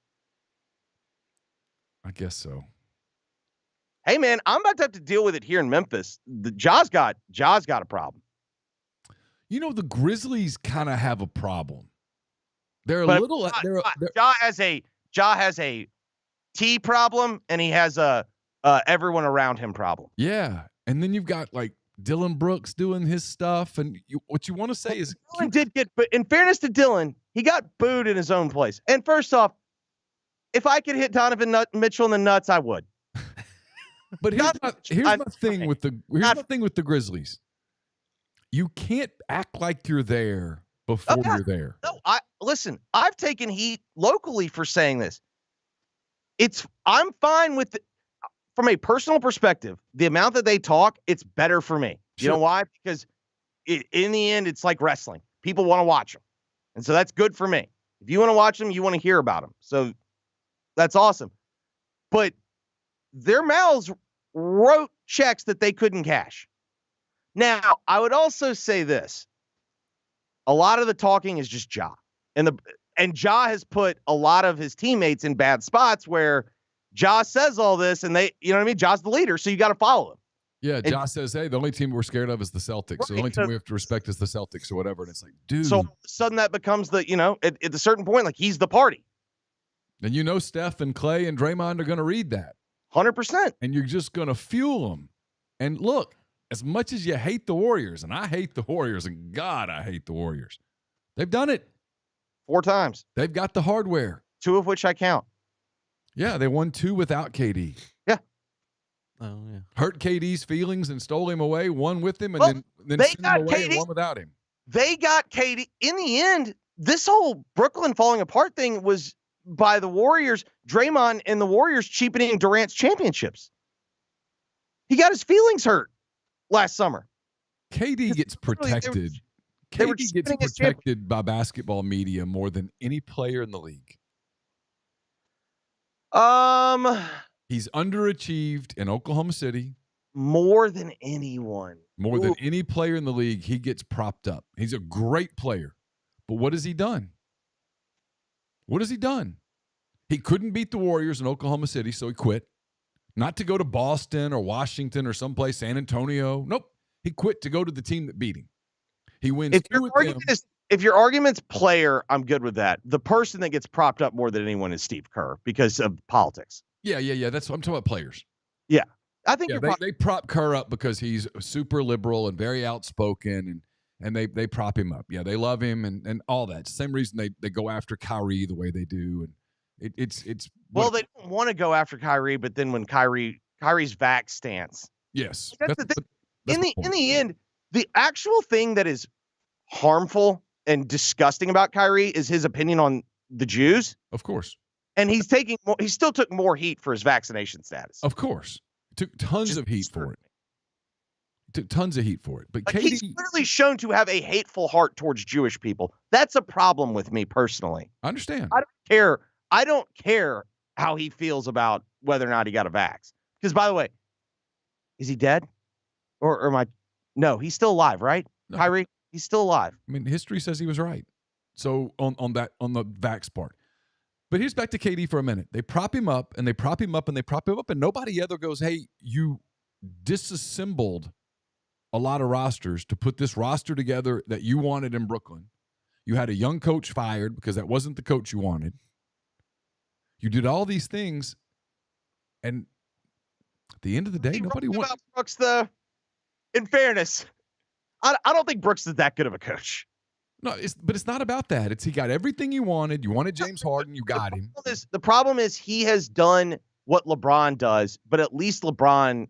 I guess so. Hey, man, I'm about to have to deal with it here in Memphis. Ja's got a problem. You know, the Grizzlies kind of have a problem. They're Ja has a T problem, and he has a everyone around him problem. Yeah, and then you've got like Dylan Brooks doing his stuff, and what you want to say is Dylan did get, but in fairness to Dylan, he got booed in his own place. And first off, if I could hit Donovan Mitchell in the nuts, I would. But here's my thing with the Grizzlies. You can't act like you're there before you're there. No, listen, I've taken heat locally for saying this. I'm fine with from a personal perspective, the amount that they talk, it's better for me. You know why? Because in the end, it's like wrestling. People want to watch them. And so that's good for me. If you want to watch them, you want to hear about them. So that's awesome. But their mouths wrote checks that they couldn't cash. Now, I would also say this. A lot of the talking is just Ja. And Ja has put a lot of his teammates in bad spots where Ja says all this and they, you know what I mean? Ja's the leader, so you got to follow him. Yeah, Ja says, hey, the only team we're scared of is the Celtics. Right. So the only team we have to respect is the Celtics or whatever. And it's like, dude. So all of a sudden that becomes at a certain point, like he's the party. And you know Steph and Clay and Draymond are going to read that. 100%. And you're just going to fuel them. And look, as much as you hate the Warriors, and I hate the Warriors, and God, I hate the Warriors, they've done it 4 times. They've got the hardware. 2 of which I count. Yeah, they won 2 without KD. Yeah. Oh, yeah. Hurt KD's feelings and stole him away, won with him, and Well, then they sent got him away KD. and won without him. They got KD. In the end, this whole Brooklyn falling apart thing was by the Warriors, Draymond and the Warriors cheapening Durant's championships. He got his feelings hurt last summer. KD gets protected. they were KD gets cheapening his protected by basketball media more than any player in the league. He's underachieved in Oklahoma City. More than anyone. More than any player in the league, he gets propped up. He's a great player. But what has he done? What has he done? He couldn't beat the Warriors in Oklahoma City, so he quit. Not to go to Boston or Washington or someplace, San Antonio. Nope. He quit to go to the team that beat him. He wins If your argument's player, I'm good with that. The person that gets propped up more than anyone is Steve Kerr because of politics. Yeah. That's what I'm talking about, players. Yeah. I think they prop Kerr up because he's super liberal and very outspoken, and they prop him up. Yeah, they love him and all that. Same reason they go after Kyrie the way they do. And it's well, they don't want to go after Kyrie, but then when Kyrie's vax stance. Yes. That's the thing. In the end, the actual thing that is harmful and disgusting about Kyrie is his opinion on the Jews. Of course. And he still took more heat for his vaccination status. Of course. Took tons of heat for it. Took tons of heat for it. But he's clearly shown to have a hateful heart towards Jewish people. That's a problem with me personally. I understand. I don't care how he feels about whether or not he got a vax. Because, by the way, is he dead? Or am I? No, he's still alive, right? No. Kyrie, he's still alive. I mean, history says he was right. So on the vax part. But here's back to KD for a minute. They prop him up, and they prop him up, and they prop him up, and nobody ever goes, hey, you disassembled a lot of rosters to put this roster together that you wanted in Brooklyn. You had a young coach fired because that wasn't the coach you wanted. You did all these things, and at the end of the day, nobody wants Brooks. In fairness, I don't think Brooks is that good of a coach. No, but it's not about that. He got everything you wanted. You wanted James Harden. You got him. The problem is he has done what LeBron does, but at least LeBron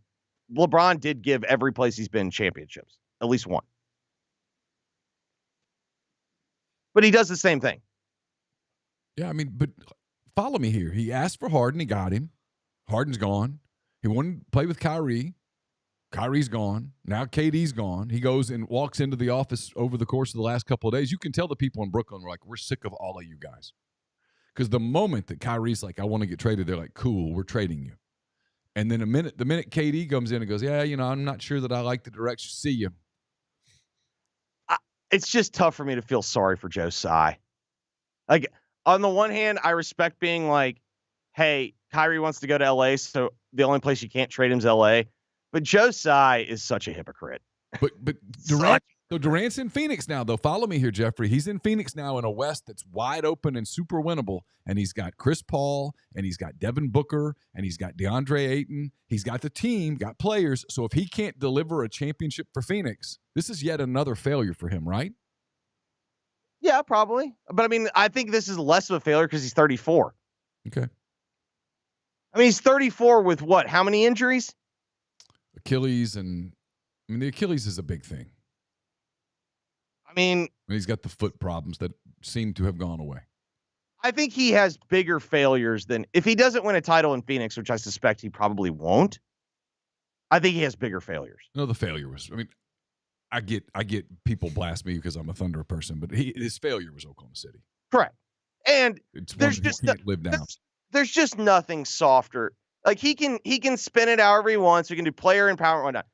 did give every place he's been championships, at least one. But he does the same thing. Yeah, I mean, but follow me here. He asked for Harden. He got him. Harden's gone. He wanted to play with Kyrie. Kyrie's gone. Now KD's gone. He goes and walks into the office over the course of the last couple of days. You can tell the people in Brooklyn were like, we're sick of all of you guys. Because the moment that Kyrie's like, I want to get traded, they're like, cool, we're trading you. And then the minute KD comes in and goes, yeah, I'm not sure that I like the direction. See you. It's just tough for me to feel sorry for Joe Tsai. Like, on the one hand, I respect being like, hey, Kyrie wants to go to LA, so the only place you can't trade him is LA. But Joe Tsai is such a hypocrite. But Durant's in Phoenix now, though. Follow me here, Jeffrey. He's in Phoenix now in a West that's wide open and super winnable. And he's got Chris Paul, and he's got Devin Booker, and he's got DeAndre Ayton. He's got the team, got players. So if he can't deliver a championship for Phoenix, this is yet another failure for him, right? Yeah, probably. But, I mean, I think this is less of a failure because he's 34. Okay. I mean, he's 34 with what? How many injuries? Achilles, and I mean, the Achilles is a big thing. I mean, he's got the foot problems that seem to have gone away. I think he has bigger failures than if he doesn't win a title in Phoenix, which I suspect he probably won't. I think he has bigger failures. No, the failure was, I mean, I get people blast me because I'm a Thunder person, but his failure was Oklahoma City. Correct. And there's just nothing softer. Like he can spin it however he wants. We can do player empowerment, whatnot.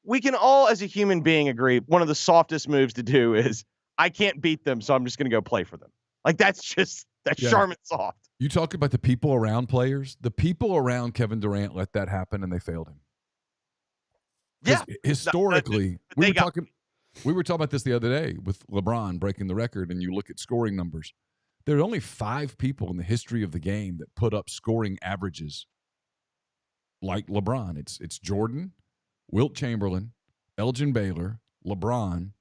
We can all, as a human being, agree one of the softest moves to do is I can't beat them, so I'm just going to go play for them. Like that's Charmin soft. You talk about the people around players. The people around Kevin Durant let that happen, and they failed him. Yeah, historically, we were talking about this the other day with LeBron breaking the record, and you look at scoring numbers. There are only 5 people in the history of the game that put up scoring averages like LeBron. It's Jordan, Wilt Chamberlain, Elgin Baylor, LeBron,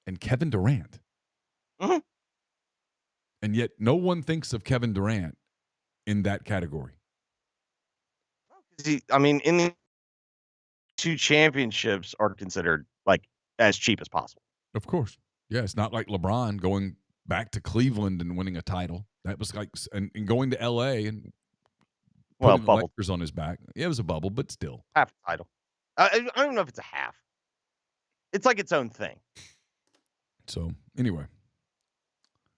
and Kevin Durant. Mm-hmm. And yet no one thinks of Kevin Durant in that category. I mean, in the 2 championships are considered like as cheap as possible. Of course. Yeah, it's not like LeBron going back to Cleveland and winning a title. That was like and going to LA and putting the Lakers on his back. Yeah, it was a bubble, but still. Half a title. I don't know if it's a half. It's like its own thing. So, anyway.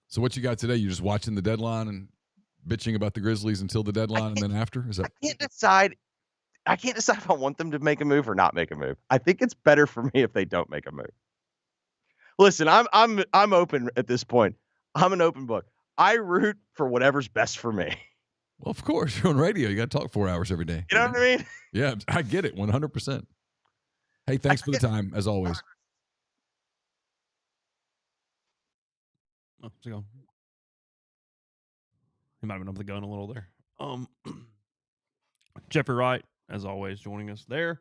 So what you got today? You just watching the deadline and bitching about the Grizzlies until the deadline and then after? Is that I can't decide if I want them to make a move or not make a move. I think it's better for me if they don't make a move. Listen, I'm open at this point. I'm an open book. I root for whatever's best for me. Well, of course, you're on radio. You got to talk 4 hours every day. You know what I mean? Yeah, I get it 100%. Hey, thanks for the time, as always. Oh, he might have been up the gun a little there. Jeffrey Wright, as always, joining us there.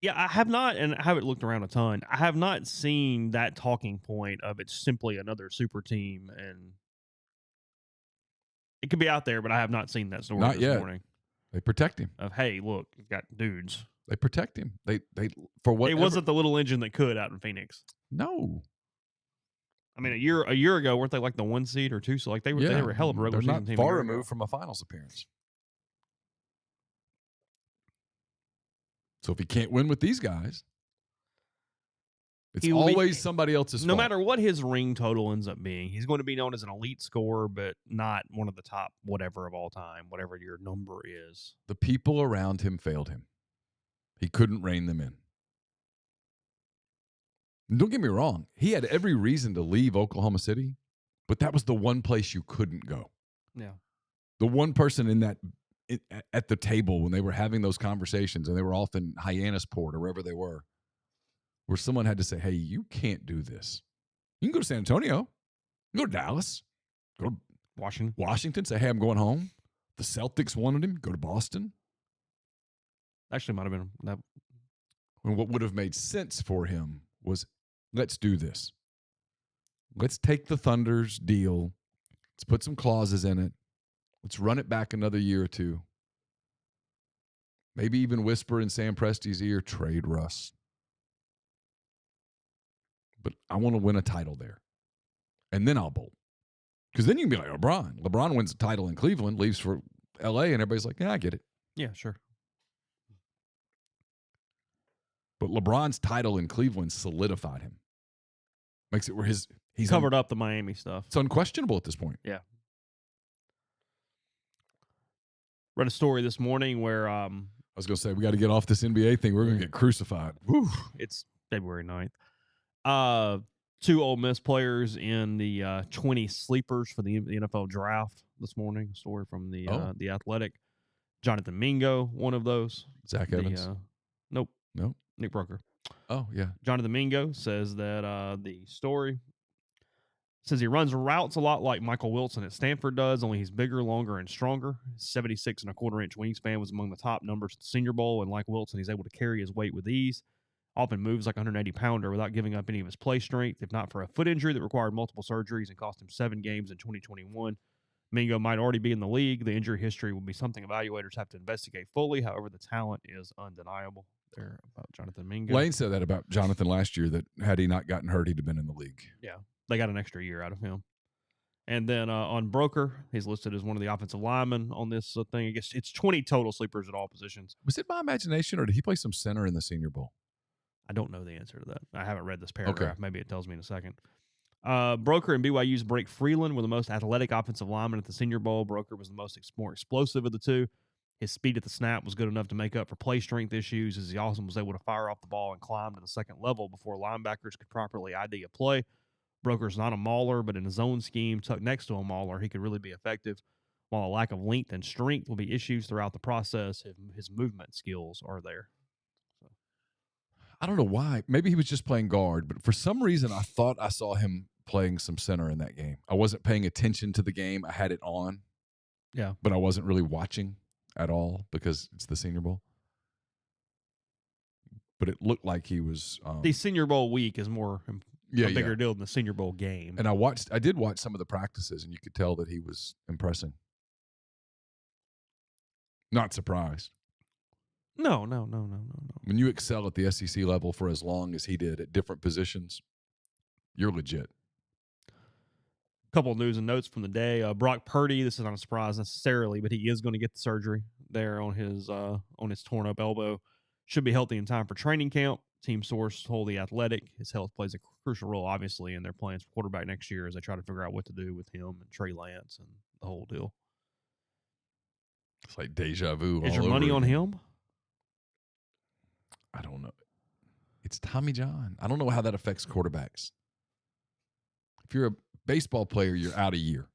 Yeah, I have not, and I haven't looked around a ton. I have not seen that talking point of it's simply another super team, and it could be out there, but I have not seen that story this morning. They protect him. Of hey, look, we've got dudes. They protect him. They for what? It wasn't the little engine that could out in Phoenix. No. I mean, a year ago, weren't they like the 1 seed or 2? So like they were a hell of a regular season team. Far removed from a finals appearance. So if he can't win with these guys, it's always somebody else's fault. No matter what his ring total ends up being, he's going to be known as an elite scorer, but not one of the top whatever of all time, whatever your number is. The people around him failed him. He couldn't rein them in. And don't get me wrong. He had every reason to leave Oklahoma City, but that was the one place you couldn't go. Yeah. The one person at the table when they were having those conversations, and they were off in Hyannisport or wherever they were, where someone had to say, hey, you can't do this. You can go to San Antonio. You can go to Dallas. Go to Washington. Say, hey, I'm going home. The Celtics wanted him. Go to Boston. Actually, might have been that. And what would have made sense for him was, let's do this. Let's take the Thunder's deal. Let's put some clauses in it. Let's run it back another year or 2. Maybe even whisper in Sam Presti's ear, trade Russ. But I want to win a title there. And then I'll bolt. Because then you can be like LeBron. LeBron wins a title in Cleveland, leaves for LA, and everybody's like, yeah, I get it. Yeah, sure. But LeBron's title in Cleveland solidified him. Makes it where he's covered up the Miami stuff. It's unquestionable at this point. Yeah. Read a story this morning where I was going to say, we got to get off this NBA thing. We're going to get crucified. Whew, it's February 9th. 2 Ole Miss players in the 20 sleepers for the NFL draft this morning. A story from the Athletic. Jonathan Mingo, one of those. Zach Evans. Nope. No. Nick Broker. Oh, yeah. Jonathan Mingo says that the story says he runs routes a lot like Michael Wilson at Stanford does, only he's bigger, longer, and stronger. 76 and a quarter inch wingspan was among the top numbers at the Senior Bowl, and like Wilson, he's able to carry his weight with ease. Often moves like a 180-pounder without giving up any of his play strength, if not for a foot injury that required multiple surgeries and cost him 7 games in 2021. Mingo might already be in the league. The injury history will be something evaluators have to investigate fully. However, the talent is undeniable. There about Jonathan Mingo. Lane said that about Jonathan last year, that had he not gotten hurt, he'd have been in the league. Yeah, they got an extra year out of him. And then on Broker, he's listed as one of the offensive linemen on this thing. I guess it's 20 total sleepers at all positions. Was it my imagination, or did he play some center in the Senior Bowl? I don't know the answer to that. I haven't read this paragraph. Okay. Maybe it tells me in a second. Broker and BYU's Blake Freeland were the most athletic offensive linemen at the Senior Bowl. Broker was the more explosive of the two. His speed at the snap was good enough to make up for play strength issues, as he also was able to fire off the ball and climb to the second level before linebackers could properly ID a play. Broker's not a mauler, but in his own scheme, tucked next to a mauler, he could really be effective. While a lack of length and strength will be issues throughout the process, his movement skills are there. I don't know why. Maybe he was just playing guard, but for some reason I thought I saw him playing some center in that game. I wasn't paying attention to the game. I had it on. Yeah. But I wasn't really watching at all because it's the Senior Bowl. But it looked like he was the Senior Bowl week is more a bigger deal than the Senior Bowl game. And I did watch some of the practices, and you could tell that he was impressing. Not surprised. No. When you excel at the SEC level for as long as he did at different positions, you're legit. Couple of news and notes from the day. Brock Purdy, this is not a surprise necessarily, but he is going to get the surgery there on his torn up elbow. Should be healthy in time for training camp. Team source told The Athletic his health plays a crucial role, obviously, in their plans for quarterback next year as they try to figure out what to do with him and Trey Lance and the whole deal. It's like deja vu. Is your money on him? I don't know. It's Tommy John. I don't know how that affects quarterbacks. If you're a baseball player, you're out a year.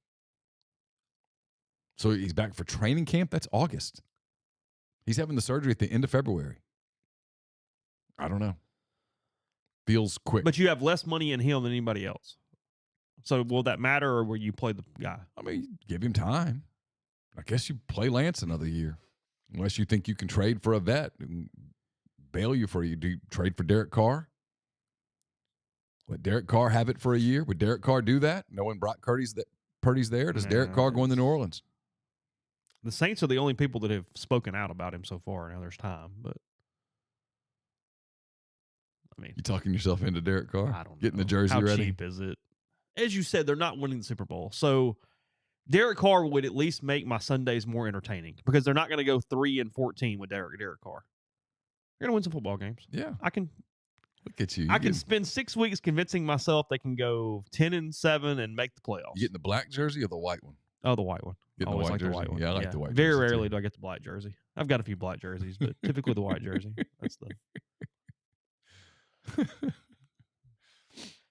So he's back for training camp? That's August. He's having the surgery at the end of February. I don't know. Feels quick. But you have less money in him than anybody else. So will that matter, or will you play the guy? I mean, give him time. I guess you play Lance another year. Unless you think you can trade for a vet and bail you for you. Do you trade for Derek Carr? Let Derek Carr have it for a year? Would Derek Carr do that? Knowing Brock Purdy's there? Does Derek Carr go into New Orleans? The Saints are the only people that have spoken out about him so far. Now there's time, but I mean, You talking yourself into Derek Carr? I don't know. Getting the jersey How ready? cheap is it? As you said, they're not winning the Super Bowl. So Derek Carr would at least make my Sundays more entertaining because they're not going to go 3-14 with Derek Carr. They're going to win some football games. Yeah. I can Look at you. I can spend 6 weeks convincing myself they can go 10-7 and make the playoffs. You getting the black jersey or the white one? Oh, the white one. Getting Always the white like jersey? the white one. Yeah, I like the white Very jersey, rarely too. do I get the black jersey. I've got a few black jerseys, but typically the white jersey. That's the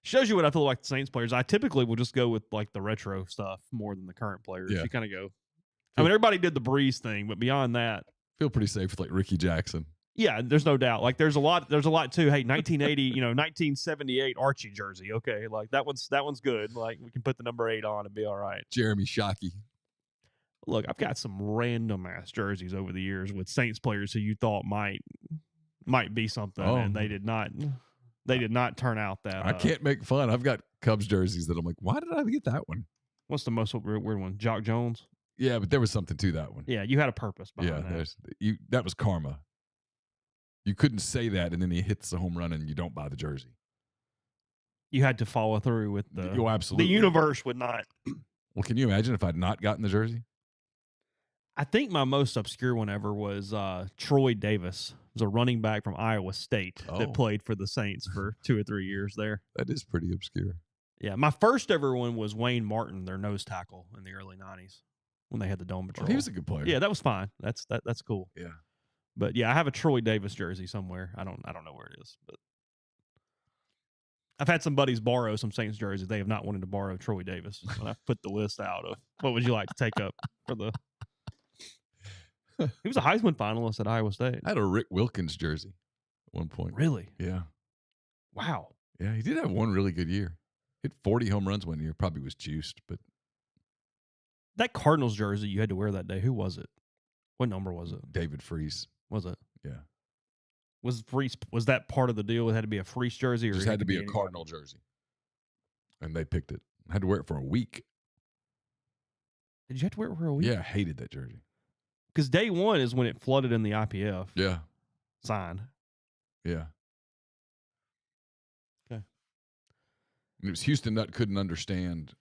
shows you what I feel like the Saints players. I typically will just go with like the retro stuff more than the current players. Yeah. You kind of go. I mean, everybody did the Breeze thing, but beyond that, Feel pretty safe with like Ricky Jackson. yeah, there's no doubt. Like there's a lot too. Hey, 1980, 1978 Archie jersey. Okay, like that one's good. Like we can put the number 8 on and be all right. Jeremy Shockey. Look, I've got some random ass jerseys over the years with Saints players who you thought might be something, and they did not. They did not turn out that. I can't make fun. I've got Cubs jerseys that I'm like, why did I get that one? What's the most weird one? Jock Jones. Yeah, but there was something to that one. Yeah, you had a purpose behind that. That was karma. You couldn't say that, and then he hits the home run, and you don't buy the jersey. You had to follow through with the. Oh, absolutely. The universe would not. Well, can you imagine if I'd not gotten the jersey? I think my most obscure one ever was Troy Davis. It was a running back from Iowa State that played for the Saints for 2 or 3 years there. That is pretty obscure. Yeah, my first ever one was Wayne Martin, their nose tackle in the early 90s when they had the Dome Patrol. He was a good player. Yeah, that was fine. That's cool. Yeah. But yeah, I have a Troy Davis jersey somewhere. I don't know where it is, but I've had some buddies borrow some Saints jerseys. They have not wanted to borrow Troy Davis. When I put the list out of what would you like to take up for the. He was a Heisman finalist at Iowa State. I had a Rick Wilkins jersey at one point. Really? Yeah. Wow. Yeah, he did have one really good year. He had 40 home runs one year. Probably was juiced, but that Cardinals jersey you had to wear that day, who was it? What number was it? David Freese. Was it? Yeah. Was that part of the deal? It had to be a Freese jersey, or Just had to be a Cardinal jersey. And they picked it. I had to wear it for a week. Did you have to wear it for a week? Yeah, I hated that jersey. Because day one is when it flooded in the IPF. Yeah. Sign. Yeah. Okay. And it was Houston that couldn't understand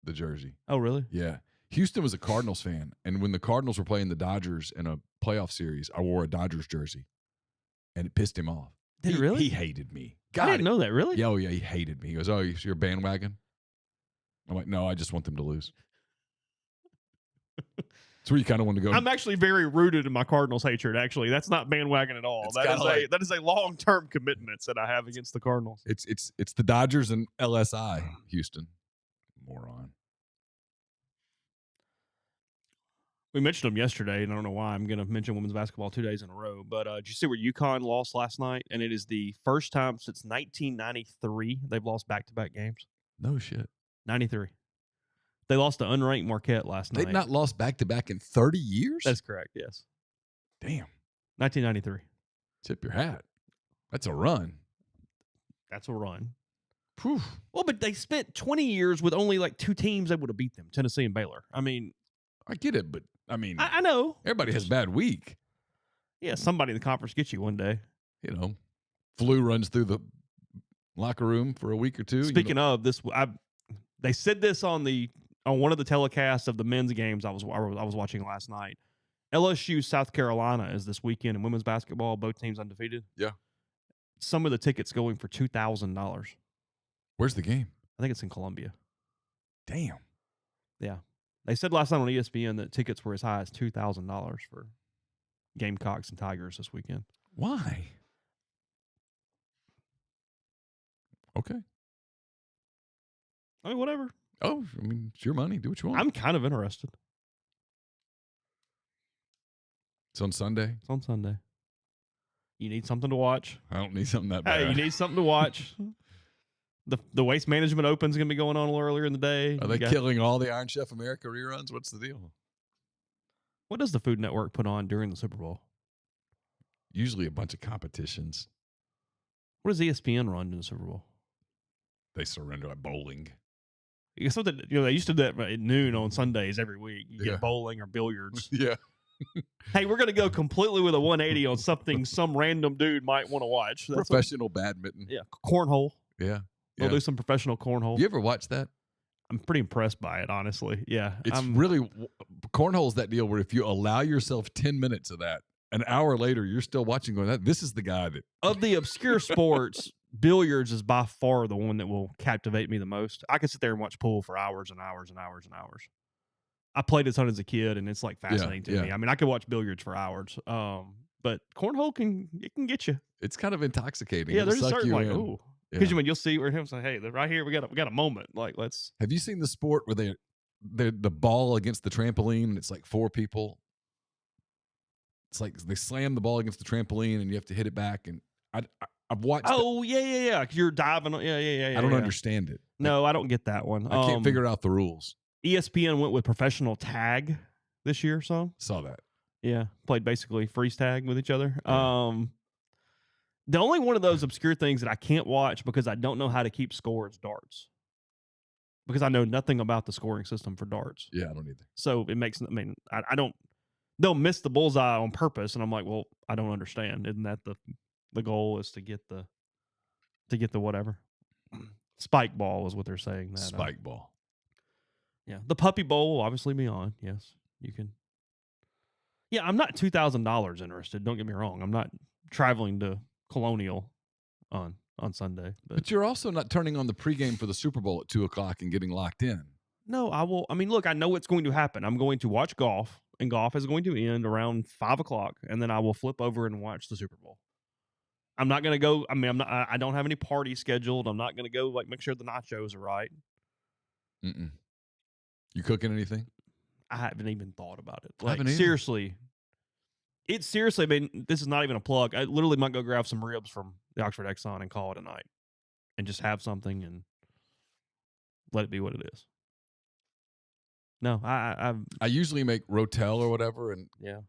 the jersey. Oh, really? Yeah. Houston was a Cardinals fan, and when the Cardinals were playing the Dodgers in a playoff series, I wore a Dodgers jersey, and it pissed him off. Did it really? He hated me. I didn't know that, really? Yeah, oh, yeah, he hated me. He goes, oh, you're a bandwagon? I'm like, no, I just want them to lose. That's where you kind of want to go. I'm actually very rooted in my Cardinals hatred, actually. That's not bandwagon at all. That is a long-term commitment that I have against the Cardinals. It's the Dodgers and LSI, Houston. Moron. We mentioned them yesterday, and I don't know why I'm going to mention women's basketball 2 days in a row. But did you see where UConn lost last night? And it is the first time since 1993 they've lost back-to-back games. No shit. 93. They lost to unranked Marquette last night. They've not lost back-to-back in 30 years? That's correct, yes. Damn. 1993. Tip your hat. That's a run. That's a run. Whew. Well, but they spent 20 years with only like 2 teams able to beat them, Tennessee and Baylor. I mean, I get it, but I mean, I know. everybody has a bad week. Yeah, somebody in the conference gets you one day. You know, flu runs through the locker room for a week or two. Speaking of this, they said this on one of the telecasts of the men's games I was watching last night. LSU South Carolina is this weekend in women's basketball. Both teams undefeated. Yeah. Some of the tickets going for $2,000. Where's the game? I think it's in Columbia. Damn. Yeah. They said last night on ESPN that tickets were as high as $2,000 for Gamecocks and Tigers this weekend. Why? Okay. I mean, whatever. Oh, I mean, it's your money. Do what you want. I'm kind of interested. It's on Sunday. It's on Sunday. You need something to watch. I don't need something that bad. Hey, you need something to watch. The Waste Management Open's going to be going on a little earlier in the day. Are they killing all the Iron Chef America reruns? What's the deal? What does the Food Network put on during the Super Bowl? Usually a bunch of competitions. What does ESPN run in the Super Bowl? They surrender like bowling. Something, they used to do that at noon on Sundays every week. You Yeah. get bowling or billiards. Yeah. Hey, we're going to go completely with a 180 on something some random dude might want to watch. That's Professional badminton. yeah, cornhole. Yeah. They'll Yeah. do some professional cornhole. You ever watch that? I'm pretty impressed by it, honestly. Yeah. It's really cornhole's that deal where if you allow yourself 10 minutes of that, an hour later you're still watching going, this is the guy that of the obscure sports, billiards is by far the one that will captivate me the most. I could sit there and watch pool for hours and hours and hours and hours. I played a ton as a kid, and it's like fascinating to me. I mean, I could watch billiards for hours, but cornhole can get you. it's kind of intoxicating. Yeah, It'll there's a suck certain you like, in. ooh, Yeah. because you'll see where him say, hey, right here we got a moment. Like, let's. Have you seen the sport where they're the ball against the trampoline and it's like 4 people? It's like they slam the ball against the trampoline and you have to hit it back. And I've watched. Oh yeah. You're diving. Yeah. I don't understand it. No, I don't get that one. I can't figure out the rules. ESPN went with professional tag this year, so Saw that. yeah, played basically freeze tag with each other. Yeah. The only one of those obscure things that I can't watch because I don't know how to keep score is darts. Because I know nothing about the scoring system for darts. Yeah, I don't either. So it makes, I don't, they'll miss the bullseye on purpose. And I'm like, well, I don't understand. Isn't that the goal is to get the whatever? Spike ball is what they're saying. That, Spike ball. Yeah. The Puppy Bowl will obviously be on. Yes, you can. Yeah, I'm not $2,000 interested. Don't get me wrong. I'm not traveling to Colonial on Sunday. But you're also not turning on the pregame for the Super Bowl at 2:00 and getting locked in. No, I will. I mean, look, I know what's going to happen. I'm going to watch golf, and golf is going to end around 5:00, and then I will flip over and watch the Super Bowl. I'm not going to go. I mean, I don't have any party scheduled. I'm not going to go make sure the nachos are right. Mm-mm. You cooking anything? I haven't even thought about it. I haven't either. Seriously. It's seriously, I mean, this is not even a plug. I literally might go grab some ribs from the Oxford Exxon and call it a night and just have something and let it be what it is. No, I usually make Rotel or whatever, and yeah.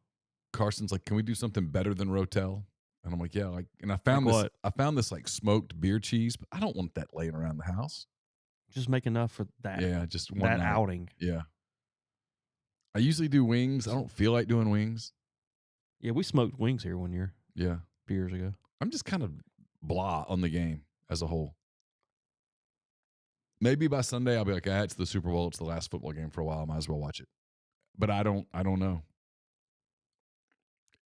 Carson's like, "Can we do something better than Rotel?" And I'm like, "Yeah." And I found Like this. what? I found this like smoked beer cheese, but I don't want that laying around the house. Just make enough for that. Yeah, just one that night. outing. Yeah. I usually do wings. I don't feel like doing wings. Yeah, we smoked wings here one year, Yeah. a few years ago. I'm just kind of blah on the game as a whole. Maybe by Sunday I'll be like, it's the Super Bowl. It's the last football game for a while. I might as well watch it. But I don't know.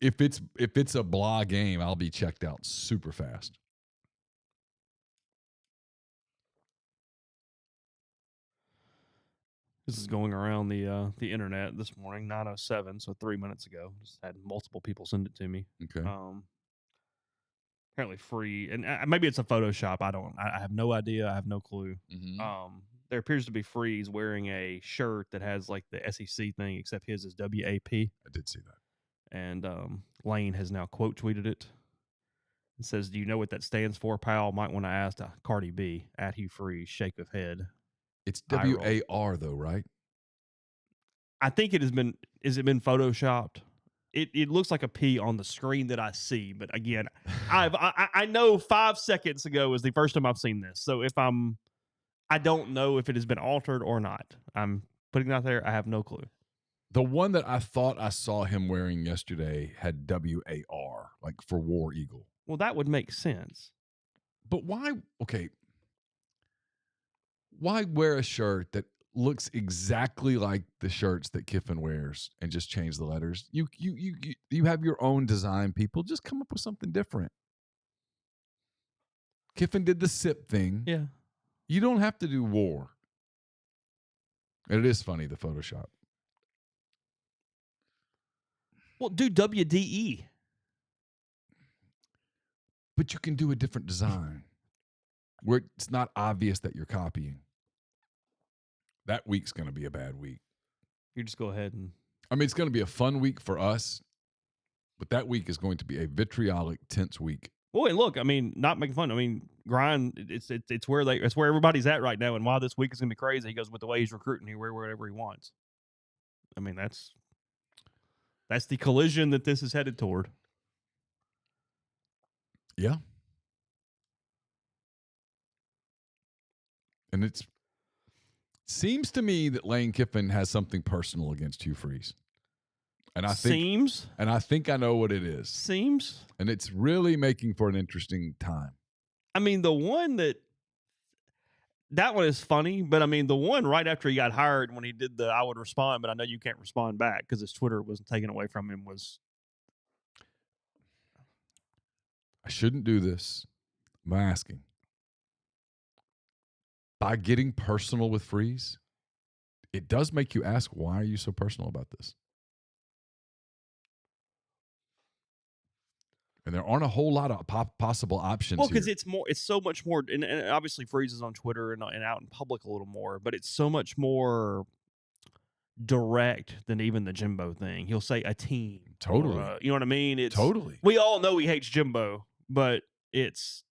If it's a blah game, I'll be checked out super fast. This is going around the internet this morning, 9:07, so 3 minutes ago. Just had multiple people send it to me. Okay. Apparently free, and maybe it's a Photoshop. I have no idea. I have no clue. Mm-hmm. there appears to be Freeze wearing a shirt that has like the SEC thing, except his is WAP. I did see that. And Lane has now quote tweeted it. It says, "Do you know what that stands for, pal? Might want to ask Cardi B at Hugh Freeze, shake of head." It's Eye roll. WAR though, right? I think it has been. Is it been photoshopped? It looks like a P on the screen that I see, but again, I know 5 seconds ago is the first time I've seen this. So I don't know if it has been altered or not. I'm putting it out there. I have no clue. The one that I thought I saw him wearing yesterday had WAR, like for War Eagle. Well, that would make sense. But why? Okay, why wear a shirt that looks exactly like the shirts that Kiffin wears and just change the letters? You have your own design, people. Just come up with something different. Kiffin did the SIP thing. Yeah. You don't have to do war. And it is funny, the Photoshop. Well, do WDE. But you can do a different design where it's not obvious that you're copying. That week's going to be a bad week. You just go ahead and... I mean, it's going to be a fun week for us, but that week is going to be a vitriolic, tense week. Well, and look, I mean, not making fun. I mean, Grind, it's where everybody's at right now, and why this week is going to be crazy. He goes with the way he's recruiting, he wear whatever he wants. I mean, that's the collision that this is headed toward. Yeah. And it seems to me that Lane Kiffin has something personal against Hugh Freeze. And I think I know what it is. Seems. And it's really making for an interesting time. I mean, the one that one is funny, but I mean, the one right after he got hired when he did the I would respond, but I know you can't respond back because his Twitter wasn't taken away from him was. I shouldn't do this. I'm asking. By getting personal with Freeze, it does make you ask, why are you so personal about this? And there aren't a whole lot of possible options. Well, because it's so much more, and obviously Freeze is on Twitter and out in public a little more, but it's so much more direct than even the Jimbo thing. He'll say a team. Totally. Or, you know what I mean? It's totally. We all know he hates Jimbo, but it's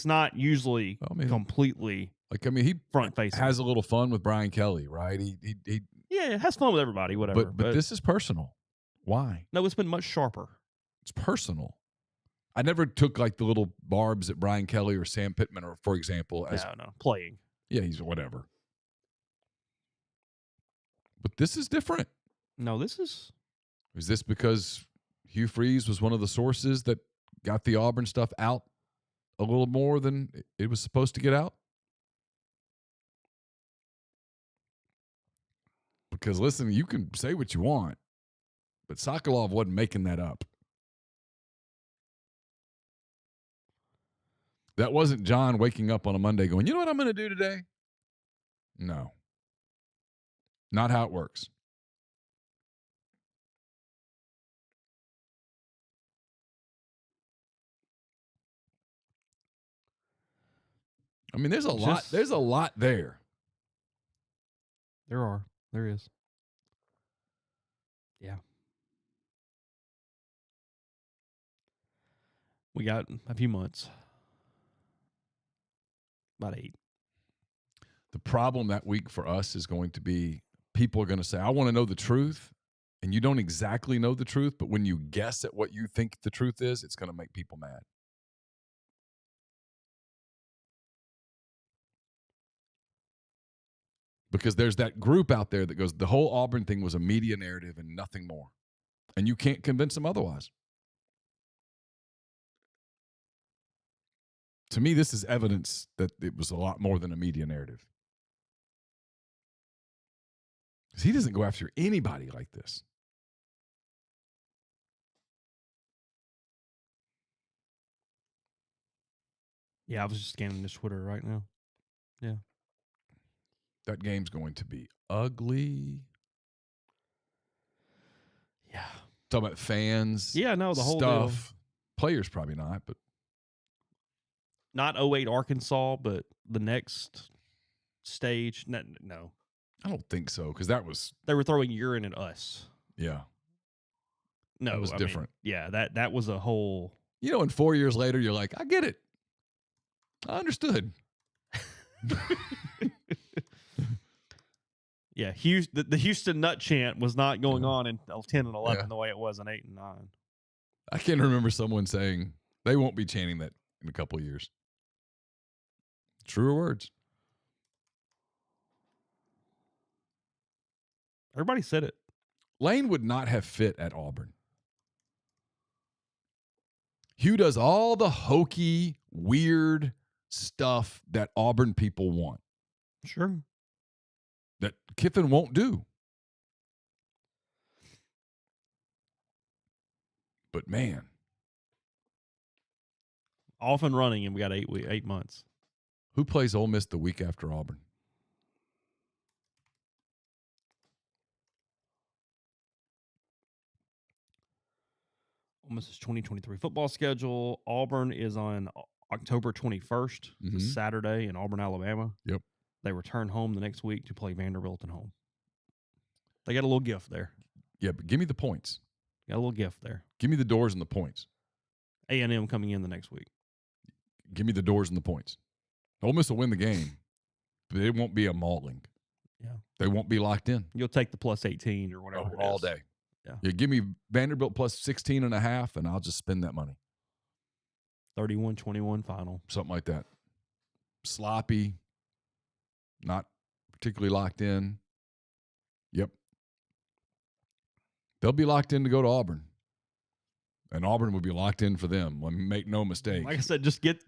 not usually completely he front facing. Has a little fun with Brian Kelly, right? He has fun with everybody, whatever. But this is personal. Why? No, it's been much sharper. It's personal. I never took like the little barbs at Brian Kelly or Sam Pittman, or for example, as playing. Yeah, he's whatever. But this is different. No, this is. Is this because Hugh Freeze was one of the sources that got the Auburn stuff out a little more than it was supposed to get out? Because listen, you can say what you want, but Sokolov wasn't making that up. That wasn't John waking up on a Monday going, you know what I'm going to do today? No. Not how it works. I mean, there's a lot there. There is. Yeah. We got a few months. About 8. The problem that week for us is going to be people are going to say, I want to know the truth. And you don't exactly know the truth, but when you guess at what you think the truth is, it's going to make people mad. Because there's that group out there that goes, the whole Auburn thing was a media narrative and nothing more. And you can't convince them otherwise. To me, this is evidence that it was a lot more than a media narrative. Because he doesn't go after anybody like this. Yeah, I was just scanning his Twitter right now. Yeah. That game's going to be ugly. Yeah. Talk about fans. Yeah, no, the whole stuff. deal. Players probably not, but not 08 Arkansas, but the next stage. No. I don't think so, because that was They were throwing urine at us. yeah. No, That was different. Yeah, that was a whole. And 4 years later, you're like, I get it. I understood. Yeah, the Houston Nut Chant was not going on in 10 and 11 Yeah. the way it was in 8 and 9. I can remember someone saying they won't be chanting that in a couple of years. Truer words. Everybody said it. Lane would not have fit at Auburn. Hugh does all the hokey, weird stuff that Auburn people want Sure. that Kiffin won't do. But man, Off and running, and we got 8 months. who plays Ole Miss the week after Auburn? Ole Miss's 2023 football schedule. Auburn is on October 21st, Mhm. Saturday in Auburn, Alabama. Yep. They return home the next week to play Vanderbilt at home. They got a little gift there. Yeah, but give me the points. Got a little gift there. Give me the doors and the points. A&M coming in the next week. Give me the doors and the points. Ole Miss will win the game, but it won't be a mauling. Yeah. They won't be locked in You'll take the plus 18 or whatever. it all is. day. Yeah. Give me Vanderbilt plus 16.5, and I'll just spend that money. 31-21 final. Something like that. Sloppy, not particularly locked in. Yep. They'll be locked in to go to Auburn. And Auburn will be locked in for them. Make no mistake. Like I said, just get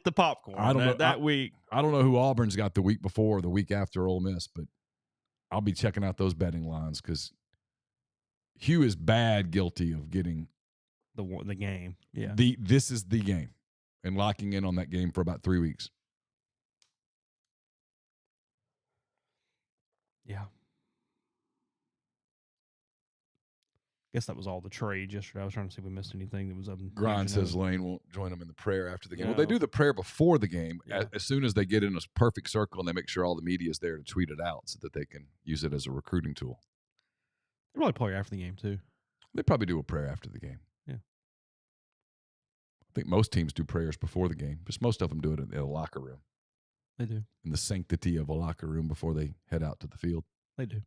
the popcorn I don't know. that week. I don't know who Auburn's got the week before or the week after Ole Miss, but I'll be checking out those betting lines because Hugh is bad guilty of getting The game. Yeah. this is the game and locking in on that game for about 3 weeks. Yeah. Guess that was all the trades yesterday. I was trying to see if we missed anything that was up. Grind says Lane won't join them in the prayer after the game. Well, No. they do the prayer before the game. Yeah. As soon as they get in a perfect circle and they make sure all the media is there to tweet it out so that they can use it as a recruiting tool. They probably play after the game too. They probably do a prayer after the game. Yeah. I think most teams do prayers before the game. Just most of them do it in a locker room, They do. in the sanctity of a locker room before they head out to the field. They do.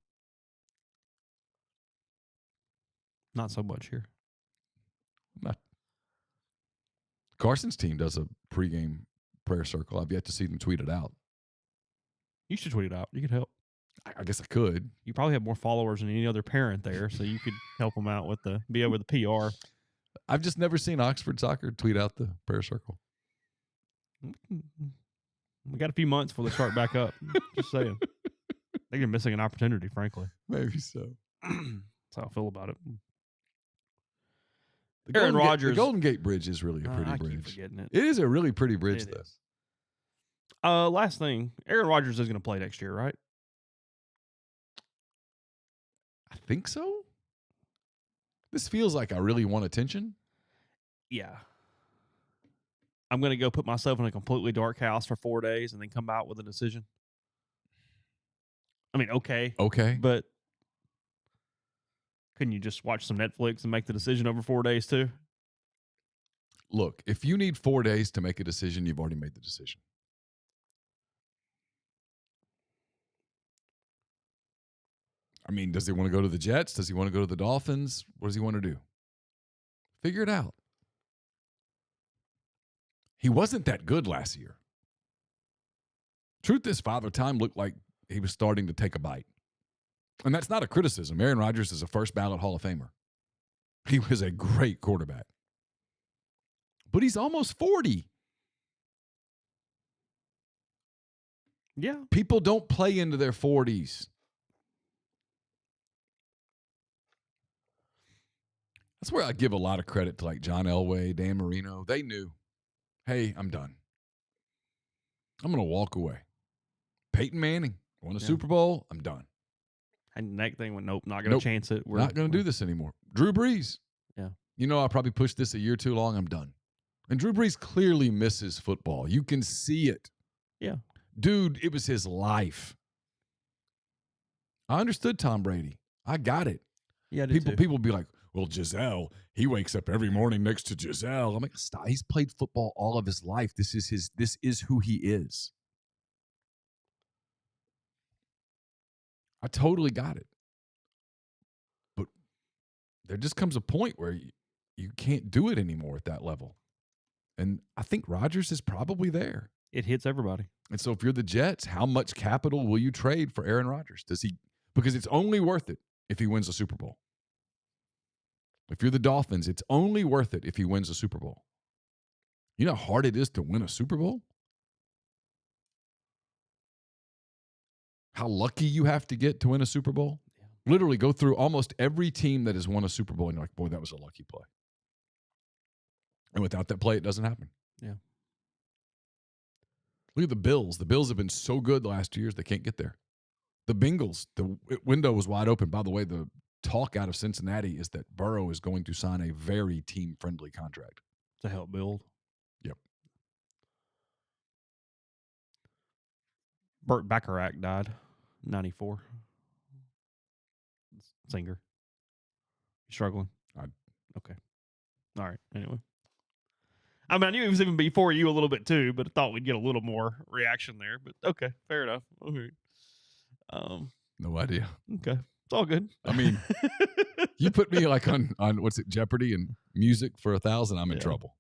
Not so much here. Not. Carson's team does a pregame prayer circle. I've yet to see them tweet it out. You should tweet it out. You could help. I guess I could. You probably have more followers than any other parent there, so you could help them out with be over the PR. I've just never seen Oxford Soccer tweet out the prayer circle. We got a few months before they start back up. Just saying. I think you're missing an opportunity, frankly. Maybe so. That's how I feel about it. The Aaron Golden Rodgers. the Golden Gate Bridge is really a pretty I keep bridge. forgetting it. It is a really pretty bridge, It though. is. Last thing, Aaron Rodgers is going to play next year, right? I think so. This feels like I really want attention. Yeah. I'm going to go put myself in a completely dark house for 4 days and then come out with a decision. I mean, okay, Okay. but couldn't you just watch some Netflix and make the decision over 4 days too? Look, if you need 4 days to make a decision, you've already made the decision. I mean, does he want to go to the Jets? Does he want to go to the Dolphins? What does he want to do? Figure it out. He wasn't that good last year. Truth is, Father Time looked like he was starting to take a bite. And that's not a criticism. Aaron Rodgers is a first ballot Hall of Famer. He was a great quarterback. But he's almost 40. Yeah. People don't play into their 40s. That's where I give a lot of credit to like John Elway, Dan Marino. They knew, hey, I'm done. I'm going to walk away. Peyton Manning won a Super Bowl. I'm done. And next thing went, nope, not going to chance it. We're not going to do this anymore. Drew Brees. Yeah. You know, I probably pushed this a year too long. I'm done. And Drew Brees clearly misses football. You can see it. Yeah. Dude, it was his life. I understood Tom Brady. I got it. Yeah, People be like, well, Giselle, he wakes up every morning next to Giselle. I'm like, stop. He's played football all of his life. This is who he is. I totally got it. But there just comes a point where you can't do it anymore at that level. And I think Rodgers is probably there. It hits everybody. And so if you're the Jets, how much capital will you trade for Aaron Rodgers? Because it's only worth it if he wins the Super Bowl. If you're the Dolphins, it's only worth it if he wins the Super Bowl. You know how hard it is to win a Super Bowl? How lucky you have to get to win a Super Bowl? Yeah. Literally go through almost every team that has won a Super Bowl, and you're like, boy, that was a lucky play. And without that play, it doesn't happen. Yeah. Look at the Bills. The Bills have been so good the last 2 years, they can't get there. The Bengals, the window was wide open. By the way, the talk out of Cincinnati is that Burrow is going to sign a very team-friendly contract. To help build. Yep. Burt Bacharach died, 94. Singer. Struggling? Okay. All right. Anyway. I mean, I knew it was even before you a little bit too, but I thought we'd get a little more reaction there. But okay, fair enough. Okay. No idea. Okay. It's all good. I mean, you put me like on what's it, Jeopardy and music for 1,000, I'm in trouble.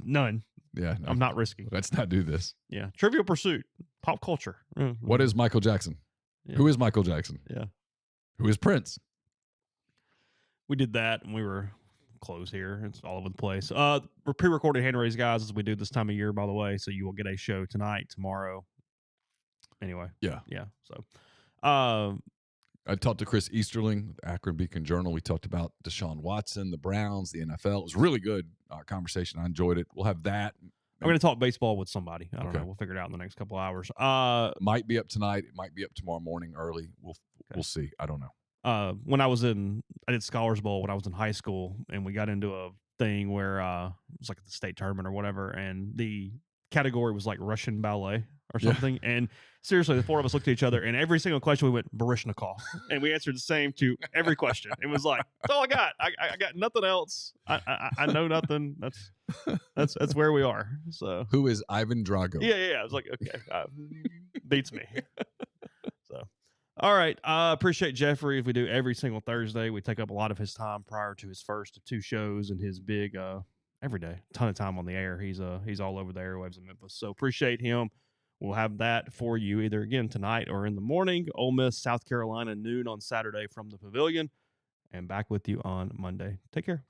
None. Yeah. No, I'm not risking. Let's not do this. Yeah. Trivial Pursuit. Pop culture. What is Michael Jackson? Yeah. Who is Michael Jackson? Yeah. Who is Prince? We did that and we were close here. It's all over the place. We're pre-recorded hand raise, guys, as we do this time of year, by the way. So you will get a show tonight, tomorrow. Anyway. Yeah. Yeah. So I talked to Chris Easterling, the Akron Beacon Journal. We talked about Deshaun Watson, the Browns, the NFL. It was a really good conversation. I enjoyed it. We'll have that. I'm going to talk baseball with somebody. I don't Okay. know. We'll figure it out in the next couple hours. Might be up tonight. It might be up tomorrow morning early. We'll see. I don't know. When I did Scholars Bowl when I was in high school, and we got into a thing where it was like the state tournament or whatever, and the category was like Russian ballet or something. Yeah. And seriously, the four of us looked at each other, and every single question we went Baryshnikov, and we answered the same to every question. It was like, that's all I got. I got nothing else. I know nothing. That's where we are. So who is Ivan Drago? Yeah. I was like, okay, beats me. So. All right. I appreciate Jeffrey. If we do every single Thursday, we take up a lot of his time prior to his first of two shows and his big every day, ton of time on the air. He's all over the airwaves in Memphis. So appreciate him. We'll have that for you either again tonight or in the morning. Ole Miss, South Carolina, noon on Saturday from the Pavilion, and back with you on Monday. Take care.